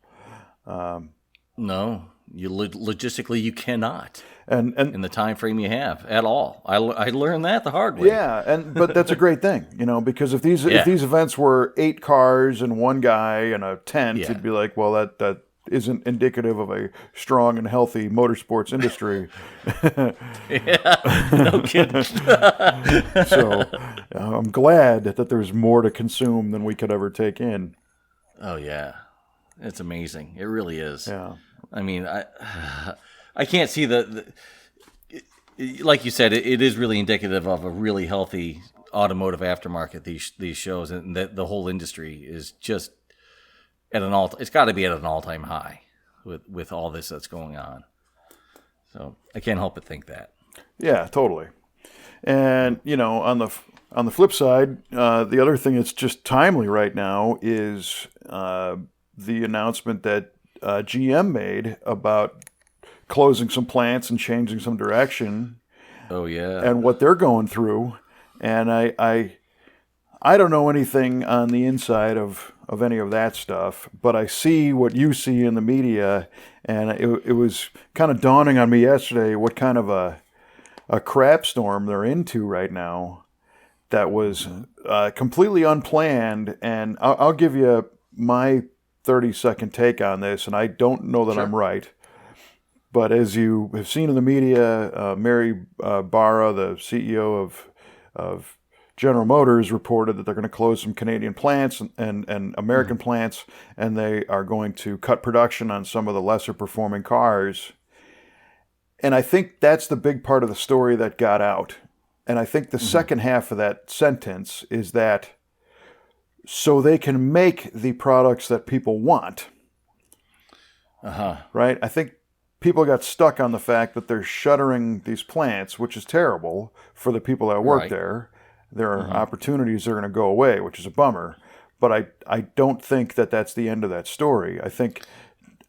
[SPEAKER 2] No, logistically you cannot.
[SPEAKER 1] And
[SPEAKER 2] in the time frame you have at all. I learned that the hard way.
[SPEAKER 1] Yeah, but that's a great thing, because if these events were 8 cars and one guy and a tent, it'd be like, well, that isn't indicative of a strong and healthy motorsports industry.
[SPEAKER 2] Yeah, no kidding.
[SPEAKER 1] So I'm glad that there's more to consume than we could ever take in.
[SPEAKER 2] Oh yeah, it's amazing. It really is.
[SPEAKER 1] Yeah.
[SPEAKER 2] I mean, I can't see like you said, it is really indicative of a really healthy automotive aftermarket. These shows, and that the whole industry is just at it's got to be at an all-time high with all this that's going on. So I can't help but think that.
[SPEAKER 1] Yeah, totally. And on the flip side, the other thing that's just timely right now is the announcement that GM made about closing some plants and changing some direction.
[SPEAKER 2] Oh yeah.
[SPEAKER 1] And what they're going through. And I don't know anything on the inside of any of that stuff, but I see what you see in the media, and it was kind of dawning on me yesterday what kind of a crap storm they're into right now that was completely unplanned. And I'll give you my 30-second take on this, and I don't know that I'm right. But as you have seen in the media, Mary Barra, the CEO of General Motors, reported that they're going to close some Canadian plants and American plants, and they are going to cut production on some of the lesser performing cars. And I think that's the big part of the story that got out. And I think the second half of that sentence is that so they can make the products that people want. Right? I think people got stuck on the fact that they're shuttering these plants, which is terrible for the people that work there. There are opportunities that are going to go away, which is a bummer. But I don't think that that's the end of that story. I think,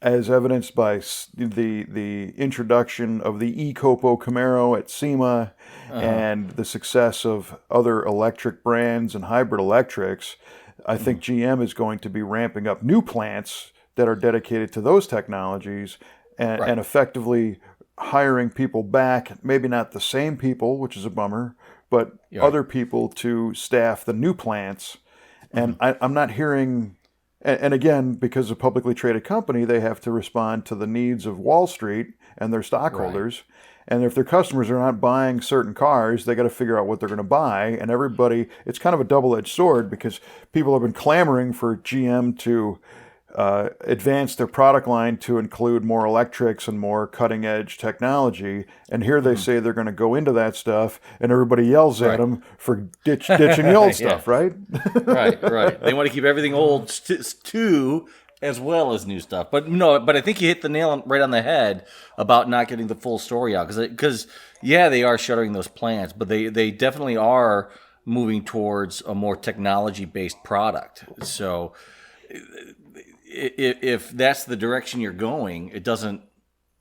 [SPEAKER 1] as evidenced by the introduction of the e-Copo Camaro at SEMA and the success of other electric brands and hybrid electrics, I think GM is going to be ramping up new plants that are dedicated to those technologies and effectively hiring people back, maybe not the same people, which is a bummer, but other people to staff the new plants. And I'm not hearing, and again, because a publicly traded company, they have to respond to the needs of Wall Street and their stockholders. And if their customers are not buying certain cars, they got to figure out what they're going to buy. And everybody, it's kind of a double-edged sword because people have been clamoring for GM to advance their product line to include more electrics and more cutting-edge technology. And here they say they're going to go into that stuff, and everybody yells at them for ditching the old stuff, right?
[SPEAKER 2] Right. They want to keep everything old too, as well as new stuff. But I think you hit the nail right on the head about not getting the full story out. Because they are shuttering those plants, but they definitely are moving towards a more technology-based product. So if that's the direction you're going, it doesn't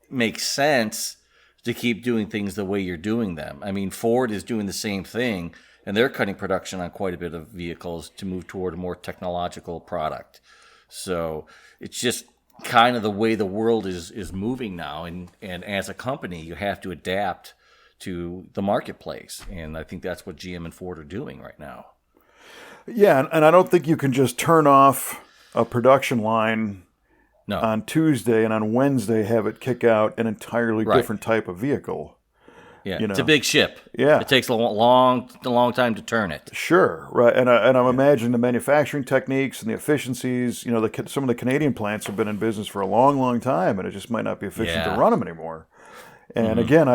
[SPEAKER 2] make sense to keep doing things the way you're doing them. I mean, Ford is doing the same thing, and they're cutting production on quite a bit of vehicles to move toward a more technological product. So it's just kind of the way the world is moving now, and as a company, you have to adapt to the marketplace, and I think that's what GM and Ford are doing right now.
[SPEAKER 1] Yeah, and I don't think you can just turn off a production line on Tuesday and on Wednesday have it kick out an entirely different type of vehicle.
[SPEAKER 2] Yeah,
[SPEAKER 1] You know?
[SPEAKER 2] it's a big ship.
[SPEAKER 1] Yeah.
[SPEAKER 2] It takes a long time to turn it.
[SPEAKER 1] Sure, right, and I'm imagining the manufacturing techniques and the efficiencies. You know, some of the Canadian plants have been in business for a long, long time, and it just might not be efficient to
[SPEAKER 2] Yeah.
[SPEAKER 1] run them anymore. And again,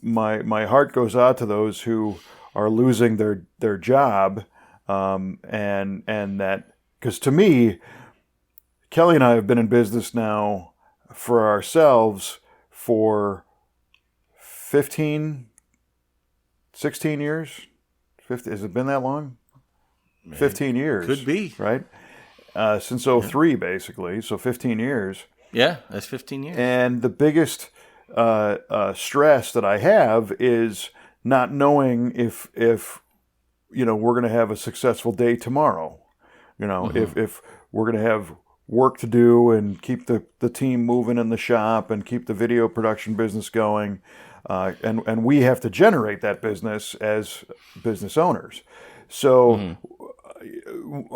[SPEAKER 1] my heart goes out to those who are losing their job, and that, because to me, Kelly and I have been in business now for ourselves for 15, 16 years. 50, has it been that long? 15 years.
[SPEAKER 2] Could be.
[SPEAKER 1] Right? Since '03, basically. So 15 years.
[SPEAKER 2] Yeah, that's 15 years.
[SPEAKER 1] And the biggest stress that I have is not knowing if you know, we're going to have a successful day tomorrow. You know, if we're going to have work to do and keep the team moving in the shop and keep the video production business going. And we have to generate that business as business owners. So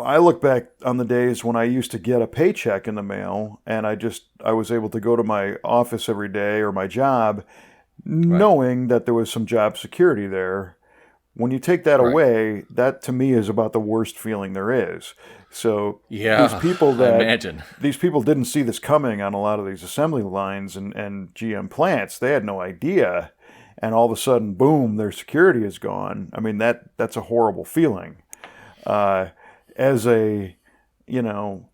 [SPEAKER 1] I look back on the days when I used to get a paycheck in the mail, and I was able to go to my office every day or my job, knowing that there was some job security there. When you take that away, that to me is about the worst feeling there is. So
[SPEAKER 2] yeah,
[SPEAKER 1] these people
[SPEAKER 2] I imagine.
[SPEAKER 1] These people didn't see this coming on a lot of these assembly lines and GM plants. They had no idea, and all of a sudden, boom, their security is gone. I mean, that's a horrible feeling. As a, you know,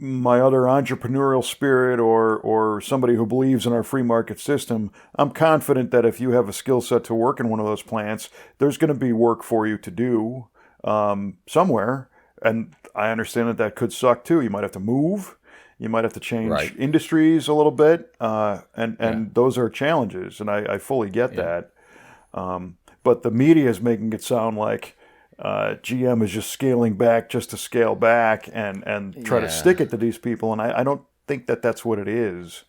[SPEAKER 1] my other entrepreneurial spirit or somebody who believes in our free market system, I'm confident that if you have a skill set to work in one of those plants, there's going to be work for you to do somewhere. And I understand that could suck too. You might have to move. You might have to change industries a little bit. And those are challenges. And I fully get that. But the media is making it sound like GM is just scaling back just to scale back and try to stick it to these people. And I don't think that's what it is.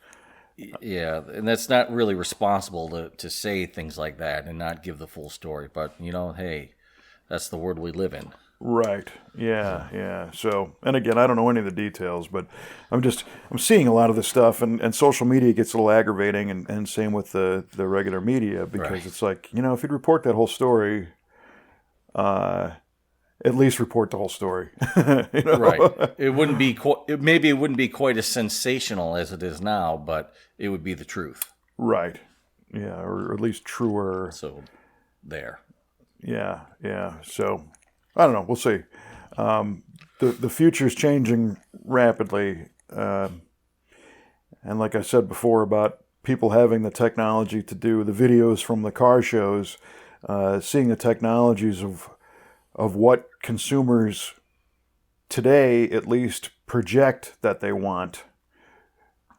[SPEAKER 2] Yeah, and that's not really responsible to say things like that and not give the full story. But, you know, hey, that's the world we live in.
[SPEAKER 1] Right. Yeah. So, and again, I don't know any of the details, but I'm seeing a lot of this stuff, and social media gets a little aggravating, and same with the regular media, because it's like, you know, if you'd report that whole story, at least report the whole story. You know?
[SPEAKER 2] Right. It wouldn't be maybe it wouldn't be quite as sensational as it is now, but it would be the truth.
[SPEAKER 1] Right. Yeah, or at least truer.
[SPEAKER 2] So, there.
[SPEAKER 1] Yeah. So, I don't know. We'll see. The future is changing rapidly, and like I said before about people having the technology to do the videos from the car shows, seeing the technologies of what consumers today at least project that they want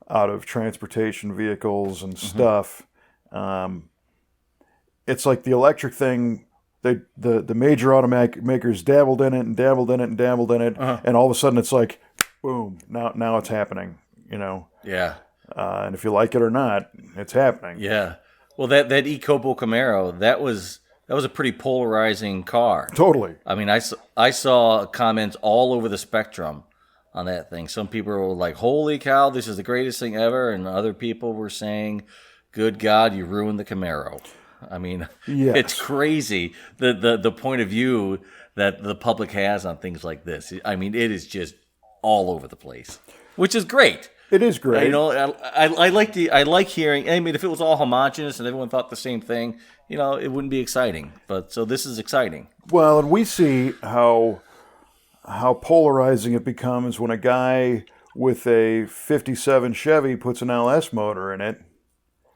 [SPEAKER 1] out of transportation vehicles and stuff. It's like the electric thing. The major automakers dabbled in it, and all of a sudden it's like, boom! Now it's happening. You know.
[SPEAKER 2] Yeah.
[SPEAKER 1] And if you like it or not, it's happening.
[SPEAKER 2] Yeah. Well, that EcoBo Camaro, that was a pretty polarizing car.
[SPEAKER 1] Totally.
[SPEAKER 2] I mean, I saw comments all over the spectrum on that thing. Some people were like, "Holy cow, this is the greatest thing ever," and other people were saying, "Good God, you ruined the Camaro." I mean, It's crazy the point of view that the public has on things like this. I mean, it is just all over the place, which is great.
[SPEAKER 1] It is great.
[SPEAKER 2] You know, I like hearing. I mean, if it was all homogenous and everyone thought the same thing, you know, it wouldn't be exciting. But so this is exciting.
[SPEAKER 1] Well, and we see how polarizing it becomes when a guy with a '57 Chevy puts an LS motor in it.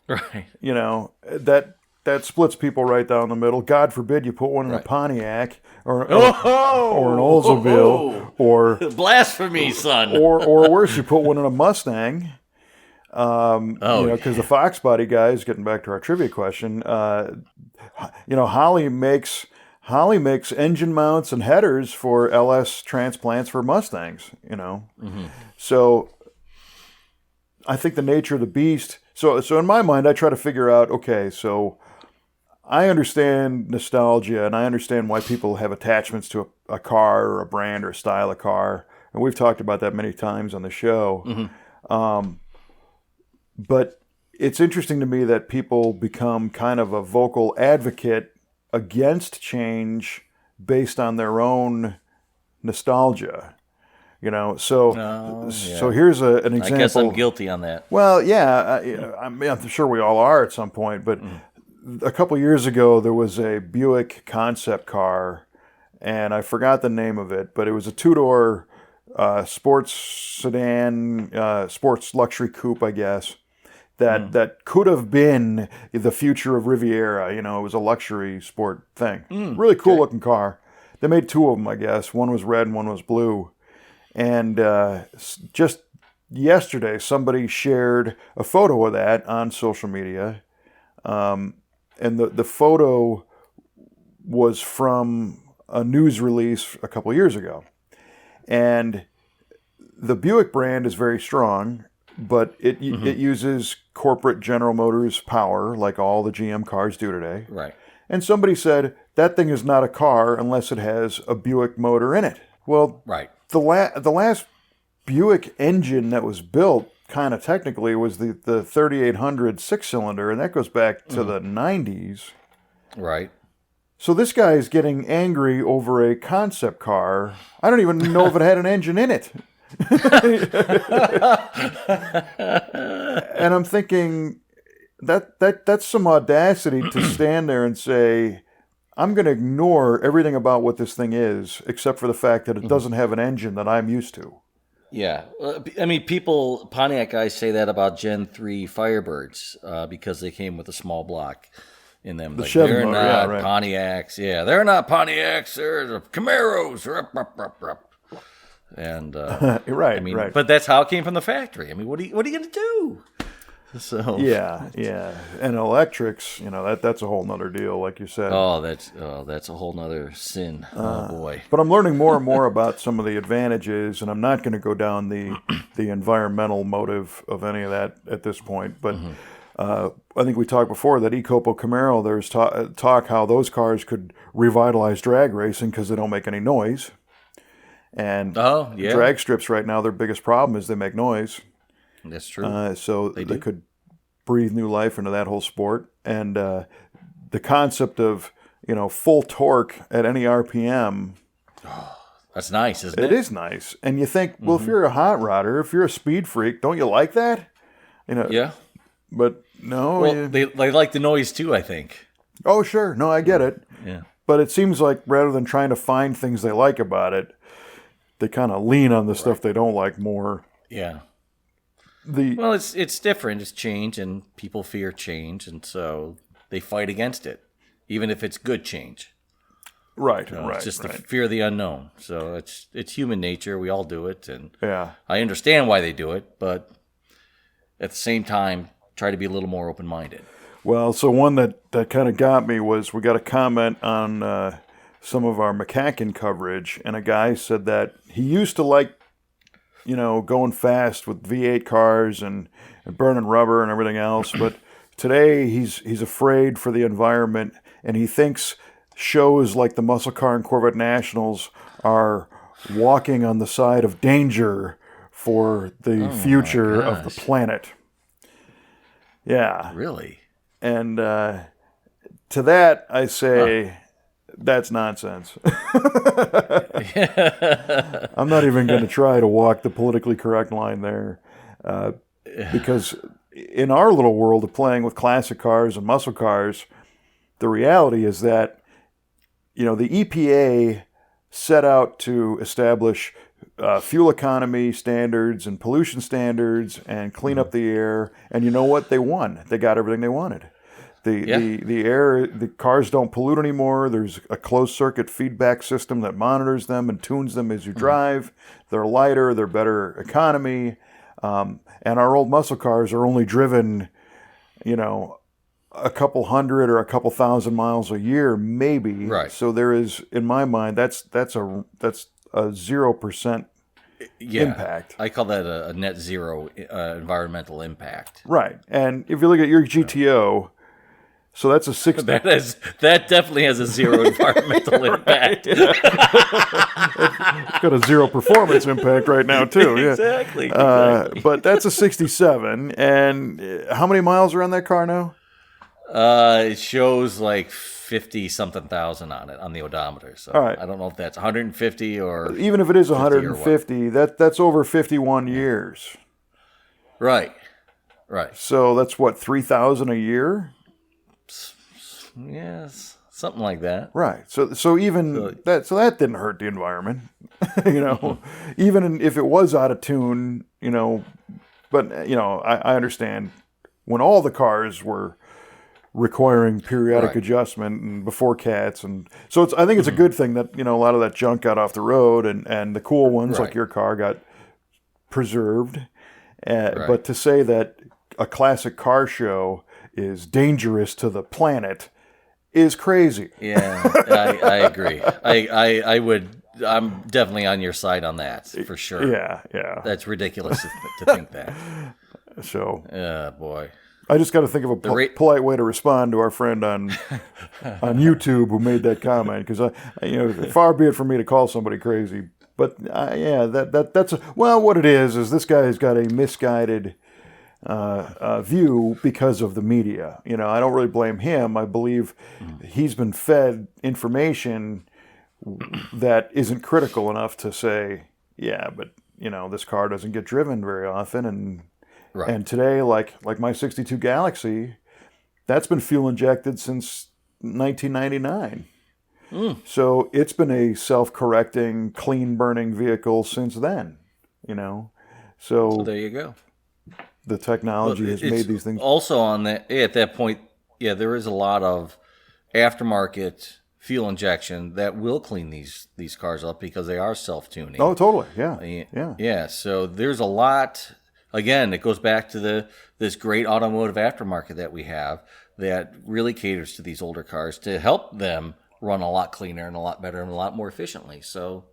[SPEAKER 2] Right.
[SPEAKER 1] You know, that splits people right down the middle. God forbid you put one in a Pontiac or an Oldsmobile or
[SPEAKER 2] blasphemy, son.
[SPEAKER 1] or worse, you put one in a Mustang. You know, because the Fox Body guys, getting back to our trivia question, you know, Holly makes engine mounts and headers for LS transplants for Mustangs. You know, so I think the nature of the beast. So in my mind, I try to figure out, okay, so I understand nostalgia, and I understand why people have attachments to a car or a brand or a style of car, and we've talked about that many times on the show. But it's interesting to me that people become kind of a vocal advocate against change based on their own nostalgia. So here's an example.
[SPEAKER 2] I guess I'm guilty on that.
[SPEAKER 1] Well, yeah, I'm sure we all are at some point, but a couple years ago there was a Buick concept car, and I forgot the name of it, but it was a two-door sports sedan, sports luxury coupe, I guess, that could have been the future of Riviera. It was a luxury sport thing. Really cool looking car. They made two of them, I guess. One was red and one was blue. And just yesterday, somebody shared a photo of that on social media. And the photo was from a news release a couple years ago. And the Buick brand is very strong, but it uses corporate General Motors power like all the GM cars do today.
[SPEAKER 2] Right.
[SPEAKER 1] And somebody said, that thing is not a car unless it has a Buick motor in it. Well,
[SPEAKER 2] right.
[SPEAKER 1] The last Buick engine that was built, kind of technically, was the 3800 six-cylinder, and that goes back to the 90s.
[SPEAKER 2] Right.
[SPEAKER 1] So this guy is getting angry over a concept car. I don't even know if it had an engine in it. And I'm thinking, that's some audacity to stand there and say, I'm going to ignore everything about what this thing is, except for the fact that it doesn't have an engine that I'm used to.
[SPEAKER 2] Yeah. I mean, Pontiac guys say that about Gen 3 Firebirds because they came with a small block in them.
[SPEAKER 1] The Chevy
[SPEAKER 2] they're
[SPEAKER 1] motor,
[SPEAKER 2] not
[SPEAKER 1] right.
[SPEAKER 2] Pontiacs. Yeah, they're not Pontiacs. They're Camaros. And
[SPEAKER 1] right,
[SPEAKER 2] I mean,
[SPEAKER 1] right.
[SPEAKER 2] But that's how it came from the factory. I mean, what are you going to do? So
[SPEAKER 1] yeah, and electrics, that's a whole nother deal, like you said.
[SPEAKER 2] That's a whole nother sin. Oh boy!
[SPEAKER 1] But I'm learning more and more about some of the advantages, and I'm not going to go down the environmental motive of any of that at this point. But I think we talked before that E-Copo Camaro. There's talk how those cars could revitalize drag racing because they don't make any noise. And drag strips right now, their biggest problem is they make noise.
[SPEAKER 2] That's true.
[SPEAKER 1] So they could breathe new life into that whole sport. And the concept of, full torque at any RPM.
[SPEAKER 2] That's nice, isn't it?
[SPEAKER 1] It is nice. And you think, well, if you're a hot rodder, if you're a speed freak, don't you like that?
[SPEAKER 2] Yeah.
[SPEAKER 1] But no.
[SPEAKER 2] Well, they like the noise too, I think.
[SPEAKER 1] Oh, sure. No, I get it.
[SPEAKER 2] Yeah.
[SPEAKER 1] But it seems like rather than trying to find things they like about it, they kind of lean on the stuff they don't like more.
[SPEAKER 2] Yeah. Well, it's different. It's change, and people fear change, and so they fight against it, even if it's good change.
[SPEAKER 1] Right,
[SPEAKER 2] It's just the fear of the unknown. So it's human nature. We all do it, and
[SPEAKER 1] yeah,
[SPEAKER 2] I understand why they do it, but at the same time, try to be a little more open-minded.
[SPEAKER 1] Well, so one that kind of got me was we got a comment on some of our McCacken coverage, and a guy said that he used to like, going fast with V8 cars and burning rubber and everything else. But today he's afraid for the environment, and he thinks shows like the Muscle Car and Corvette Nationals are walking on the side of danger for the future of the planet. Yeah.
[SPEAKER 2] Really?
[SPEAKER 1] And to that I say... That's nonsense. I'm not even going to try to walk the politically correct line there. Because in our little world of playing with classic cars and muscle cars, the reality is that, the EPA set out to establish fuel economy standards and pollution standards and clean up the air. And you know what? They won. They got everything they wanted. The air, the cars don't pollute anymore. There's a closed circuit feedback system that monitors them and tunes them as you drive. They're lighter, they're better economy. And our old muscle cars are only driven, a couple hundred or a couple thousand miles a year, maybe.
[SPEAKER 2] Right.
[SPEAKER 1] So there is, in my mind, that's a 0% impact.
[SPEAKER 2] I call that a net zero environmental impact.
[SPEAKER 1] Right. And if you look at your GTO, So that's a 60.
[SPEAKER 2] That definitely has a zero environmental impact.
[SPEAKER 1] It's got a zero performance impact right now too. Yeah.
[SPEAKER 2] Exactly.
[SPEAKER 1] But that's a 67. And how many miles are on that car now?
[SPEAKER 2] It shows like 50-something thousand on it on the odometer. So
[SPEAKER 1] all right.
[SPEAKER 2] I don't know if that's 150 or
[SPEAKER 1] even if it is 150. That's over 51 years.
[SPEAKER 2] Right.
[SPEAKER 1] So that's what, 3,000 a year?
[SPEAKER 2] Yes, something like that.
[SPEAKER 1] Right. So that didn't hurt the environment, even if it was out of tune, but I understand when all the cars were requiring periodic adjustment and before cats, and so I think it's a good thing that a lot of that junk got off the road and the cool ones like your car got preserved. But to say that a classic car show is dangerous to the planet is crazy.
[SPEAKER 2] Yeah, I agree. I'm definitely on your side on that, for sure.
[SPEAKER 1] Yeah.
[SPEAKER 2] That's ridiculous to think that.
[SPEAKER 1] So,
[SPEAKER 2] boy.
[SPEAKER 1] I just got to think of a polite way to respond to our friend on YouTube who made that comment, because far be it from me to call somebody crazy, but that's what it is this guy's got a misguided view because of the media. I don't really blame him. I believe he's been fed information that isn't critical enough to say, but this car doesn't get driven very often, and today, like my 62 Galaxy, that's been fuel injected since 1999. So it's been a self-correcting, clean burning vehicle since then. So
[SPEAKER 2] there you go.
[SPEAKER 1] The technology has made these things.
[SPEAKER 2] Also on that, at that point, there is a lot of aftermarket fuel injection that will clean these cars up because they are self-tuning.
[SPEAKER 1] Oh, totally. Yeah.
[SPEAKER 2] Yeah. So there's a lot. Again, it goes back to this great automotive aftermarket that we have that really caters to these older cars to help them run a lot cleaner and a lot better and a lot more efficiently. So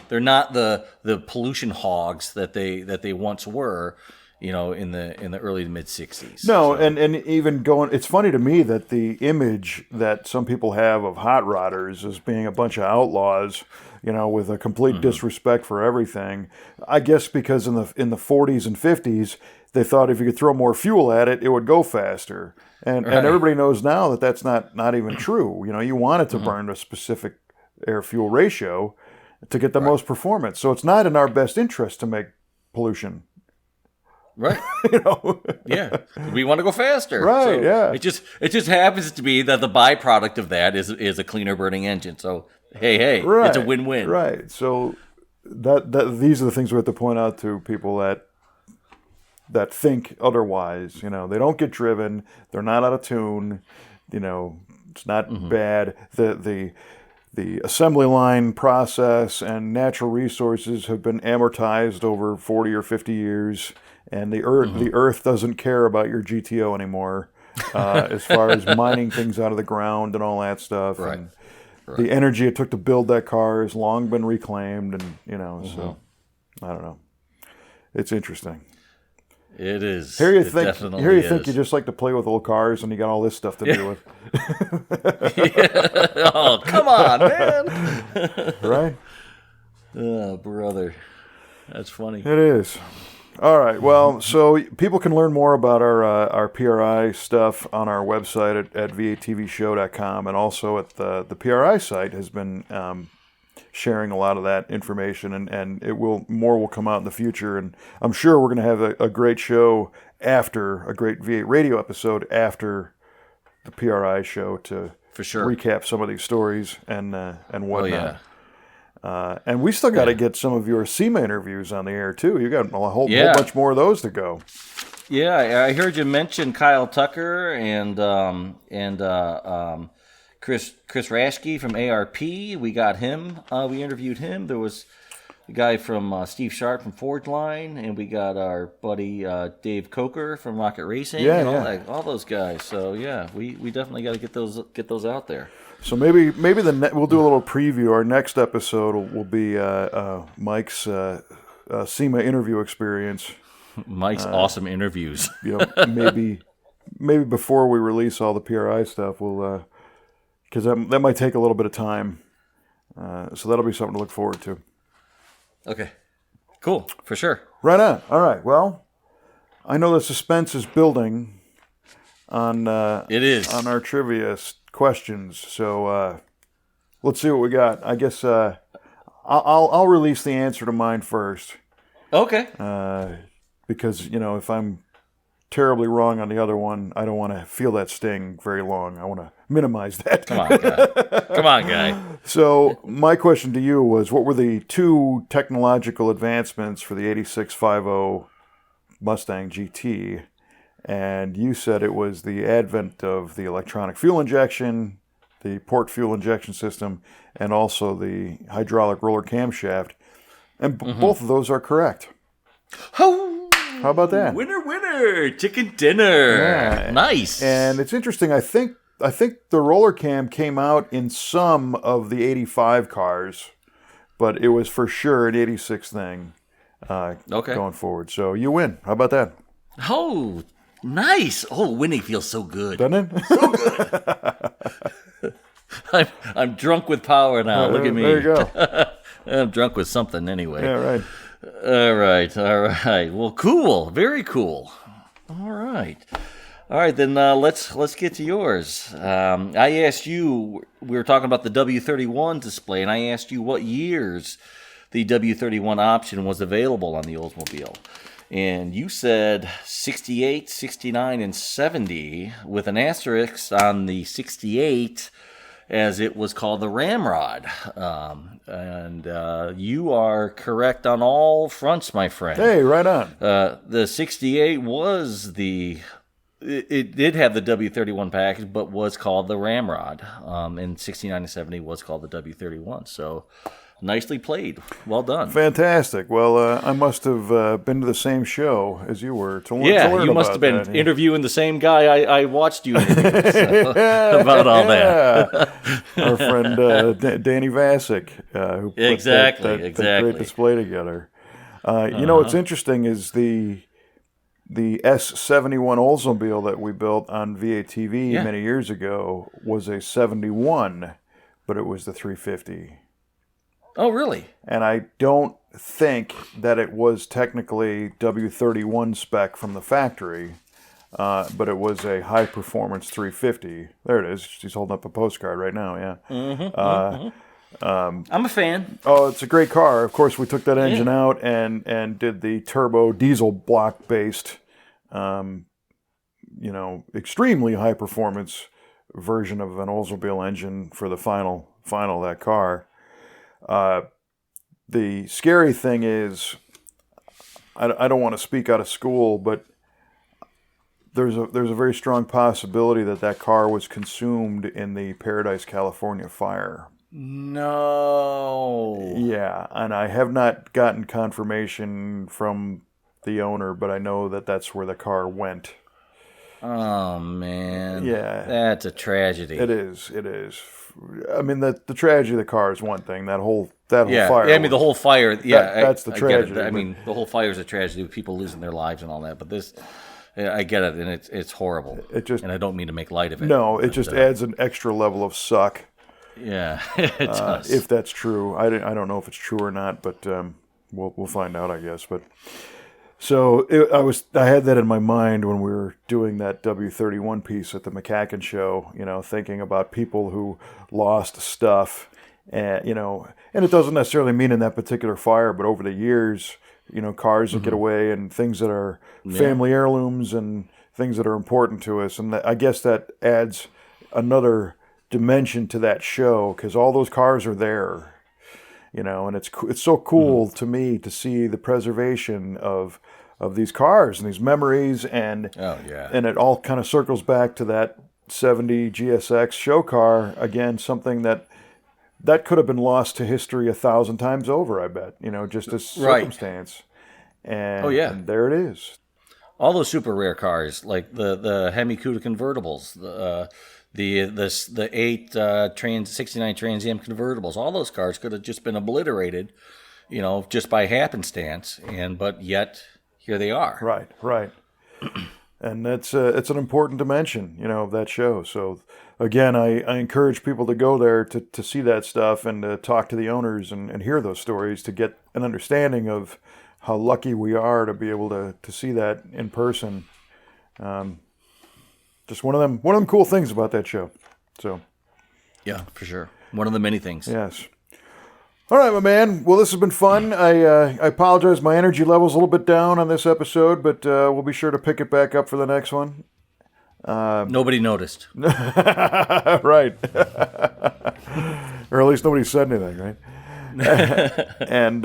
[SPEAKER 2] they're not the pollution hogs that they once were. In the early to mid 60s.
[SPEAKER 1] No, so. and even going, it's funny to me that the image that some people have of hot rodders as being a bunch of outlaws, with a complete disrespect for everything. I guess because in the 40s and 50s, they thought if you could throw more fuel at it, it would go faster. And everybody knows now that that's not even true. You want it to burn a specific air-fuel ratio to get the most performance. So it's not in our best interest to make pollution.
[SPEAKER 2] Right. Yeah. We want to go faster.
[SPEAKER 1] Right.
[SPEAKER 2] So
[SPEAKER 1] yeah.
[SPEAKER 2] It just happens to be that the byproduct of that is a cleaner burning engine. So hey, it's a win-win.
[SPEAKER 1] Right. So that these are the things we have to point out to people that think otherwise. They don't get driven. They're not out of tune. It's not bad. The assembly line process and natural resources have been amortized over 40 or 50 years. And the earth doesn't care about your GTO anymore, as far as mining things out of the ground and all that stuff.
[SPEAKER 2] Right.
[SPEAKER 1] And the energy it took to build that car has long been reclaimed, and so I don't know. It's interesting.
[SPEAKER 2] It is.
[SPEAKER 1] Here you think you just like to play with old cars, and you got all this stuff to deal with.
[SPEAKER 2] Oh, come on, man!
[SPEAKER 1] Right?
[SPEAKER 2] Oh, brother, that's funny.
[SPEAKER 1] It is. All right. Well, so people can learn more about our PRI stuff on our website at V8TVshow.com, and also at the PRI site has been sharing a lot of that information, and more will come out in the future. And I'm sure we're going to have a great show after a great V8 radio episode after the PRI show to recap some of these stories and whatnot.
[SPEAKER 2] Oh, yeah.
[SPEAKER 1] And we still got to get some of your SEMA interviews on the air, too. You got a whole bunch more of those to go.
[SPEAKER 2] Yeah, I heard you mention Kyle Tucker and Chris Raschke from ARP. We got him. We interviewed him. There was a guy from Steve Sharp from Forge Line, and we got our buddy Dave Coker from Rocket Racing.
[SPEAKER 1] Yeah,
[SPEAKER 2] all those guys. So yeah, we definitely got to get those out there.
[SPEAKER 1] So maybe we'll do a little preview. Our next episode will be Mike's SEMA interview experience.
[SPEAKER 2] Mike's awesome interviews.
[SPEAKER 1] Maybe maybe before we release all the PRI stuff, we'll because that might take a little bit of time. So that'll be something to look forward to.
[SPEAKER 2] Okay. Cool. For sure.
[SPEAKER 1] Right on. All right. Well, I know the suspense is building on
[SPEAKER 2] It is.
[SPEAKER 1] on our trivia questions. So let's see what we got. I guess I'll release the answer to mine first.
[SPEAKER 2] Okay.
[SPEAKER 1] Because, if I'm terribly wrong on the other one, I don't want to feel that sting very long. I want to minimize that.
[SPEAKER 2] Come on, guy. Come on, guy.
[SPEAKER 1] So my question to you was, what were the two technological advancements for the 8650 Mustang GT? And you said it was the advent of the electronic fuel injection, the port fuel injection system, and also the hydraulic roller camshaft. And both of those are correct.
[SPEAKER 2] Oh,
[SPEAKER 1] how about that?
[SPEAKER 2] Winner, winner, chicken dinner.
[SPEAKER 1] Yeah.
[SPEAKER 2] Nice.
[SPEAKER 1] And it's interesting. I think the roller cam came out in some of the 85 cars, but it was for sure an 86 thing going forward. So you win. How about that?
[SPEAKER 2] Oh, nice. Oh, winning feels so good.
[SPEAKER 1] Doesn't it?
[SPEAKER 2] So good. I'm drunk with power now. Look at me.
[SPEAKER 1] There you go.
[SPEAKER 2] I'm drunk with something anyway.
[SPEAKER 1] Yeah, right.
[SPEAKER 2] All right. Well, cool. Very cool. All right, then let's get to yours. I asked you, we were talking about the W31 display, and I asked you what years the W31 option was available on the Oldsmobile. And you said 68, 69, and 70, with an asterisk on the 68, as it was called the Ramrod. And you are correct on all fronts, my friend.
[SPEAKER 1] Hey, right on.
[SPEAKER 2] The 68 was it did have the W31 package, but was called the Ramrod. And 69 and 70 was called the W31. So nicely played. Well done.
[SPEAKER 1] Fantastic. Well, I must have been to the same show as you were to learn
[SPEAKER 2] you must
[SPEAKER 1] about
[SPEAKER 2] have been
[SPEAKER 1] that.
[SPEAKER 2] interviewing the same guy I watched you interview about all that.
[SPEAKER 1] Our friend Danny Vasic, who put that great display together. What's interesting is the S71 Oldsmobile that we built on V8TV many years ago was a 71, but it was the 350.
[SPEAKER 2] Oh, really?
[SPEAKER 1] And I don't think that it was technically W31 spec from the factory, but it was a high-performance 350. There it is. She's holding up a postcard right now, yeah.
[SPEAKER 2] I'm a fan.
[SPEAKER 1] Oh, it's a great car. Of course, we took that engine out and did the turbo diesel block-based, extremely high-performance version of an Oldsmobile engine for the final of that car. The scary thing is, I don't want to speak out of school, but there's a very strong possibility that car was consumed in the Paradise, California fire.
[SPEAKER 2] No.
[SPEAKER 1] Yeah, and I have not gotten confirmation from the owner, but I know that that's where the car went.
[SPEAKER 2] Oh, man.
[SPEAKER 1] Yeah.
[SPEAKER 2] That's a tragedy.
[SPEAKER 1] It is. I mean, the tragedy of the car is one thing. That whole fire.
[SPEAKER 2] Yeah, I mean, the whole fire. Yeah,
[SPEAKER 1] that's the tragedy.
[SPEAKER 2] I get it. I mean, the whole fire is a tragedy with people losing their lives and all that. But this, I get it, and it's horrible. And I don't mean to make light of it.
[SPEAKER 1] No, it just adds an extra level of suck.
[SPEAKER 2] Yeah, it does.
[SPEAKER 1] If that's true, I don't know if it's true or not, but we'll find out, I guess. But so I had that in my mind when we were doing that W31 piece at the McCacken show. Thinking about people who lost stuff, and it doesn't necessarily mean in that particular fire, but over the years, cars that get away and things that are family heirlooms and things that are important to us, and I guess that adds another dimension to that show because all those cars are there, and it's so cool to me to see the preservation of these cars and these memories, and and it all kind of circles back to that 70 GSX show car again, something that could have been lost to history 1,000 times over, I bet, just as circumstance. And, and there it is.
[SPEAKER 2] All those super rare cars, like the Hemi Cuda convertibles, the 69 Trans Am convertibles, all those cars could have just been obliterated, just by happenstance, but yet here they are.
[SPEAKER 1] Right. And it's an important dimension, of that show. So again, I encourage people to go there to see that stuff and to talk to the owners and hear those stories to get an understanding of how lucky we are to be able to see that in person. Just one of them cool things about that show. So
[SPEAKER 2] yeah, for sure. One of the many things.
[SPEAKER 1] Yes. All right, my man. Well, this has been fun. I apologize. My energy level's a little bit down on this episode, but we'll be sure to pick it back up for the next one.
[SPEAKER 2] Nobody noticed.
[SPEAKER 1] Right. Or at least nobody said anything, right? And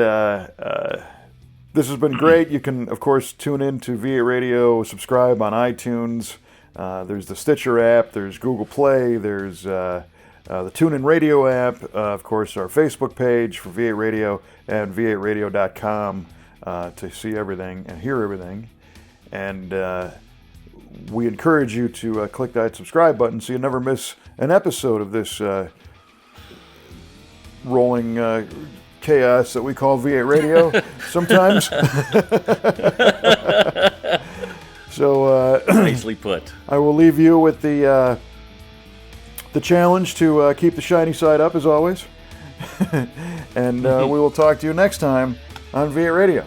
[SPEAKER 1] this has been great. You can, of course, tune in to V8 Radio, subscribe on iTunes. There's the Stitcher app. There's Google Play. There's the TuneIn Radio app. Of course, our Facebook page for V8 Radio and v8radio.com to see everything and hear everything. And we encourage you to click that subscribe button so you never miss an episode of this rolling chaos that we call V8 Radio sometimes. So
[SPEAKER 2] Nicely put.
[SPEAKER 1] I will leave you with the challenge to keep the shiny side up as always. And we will talk to you next time on V8 Radio.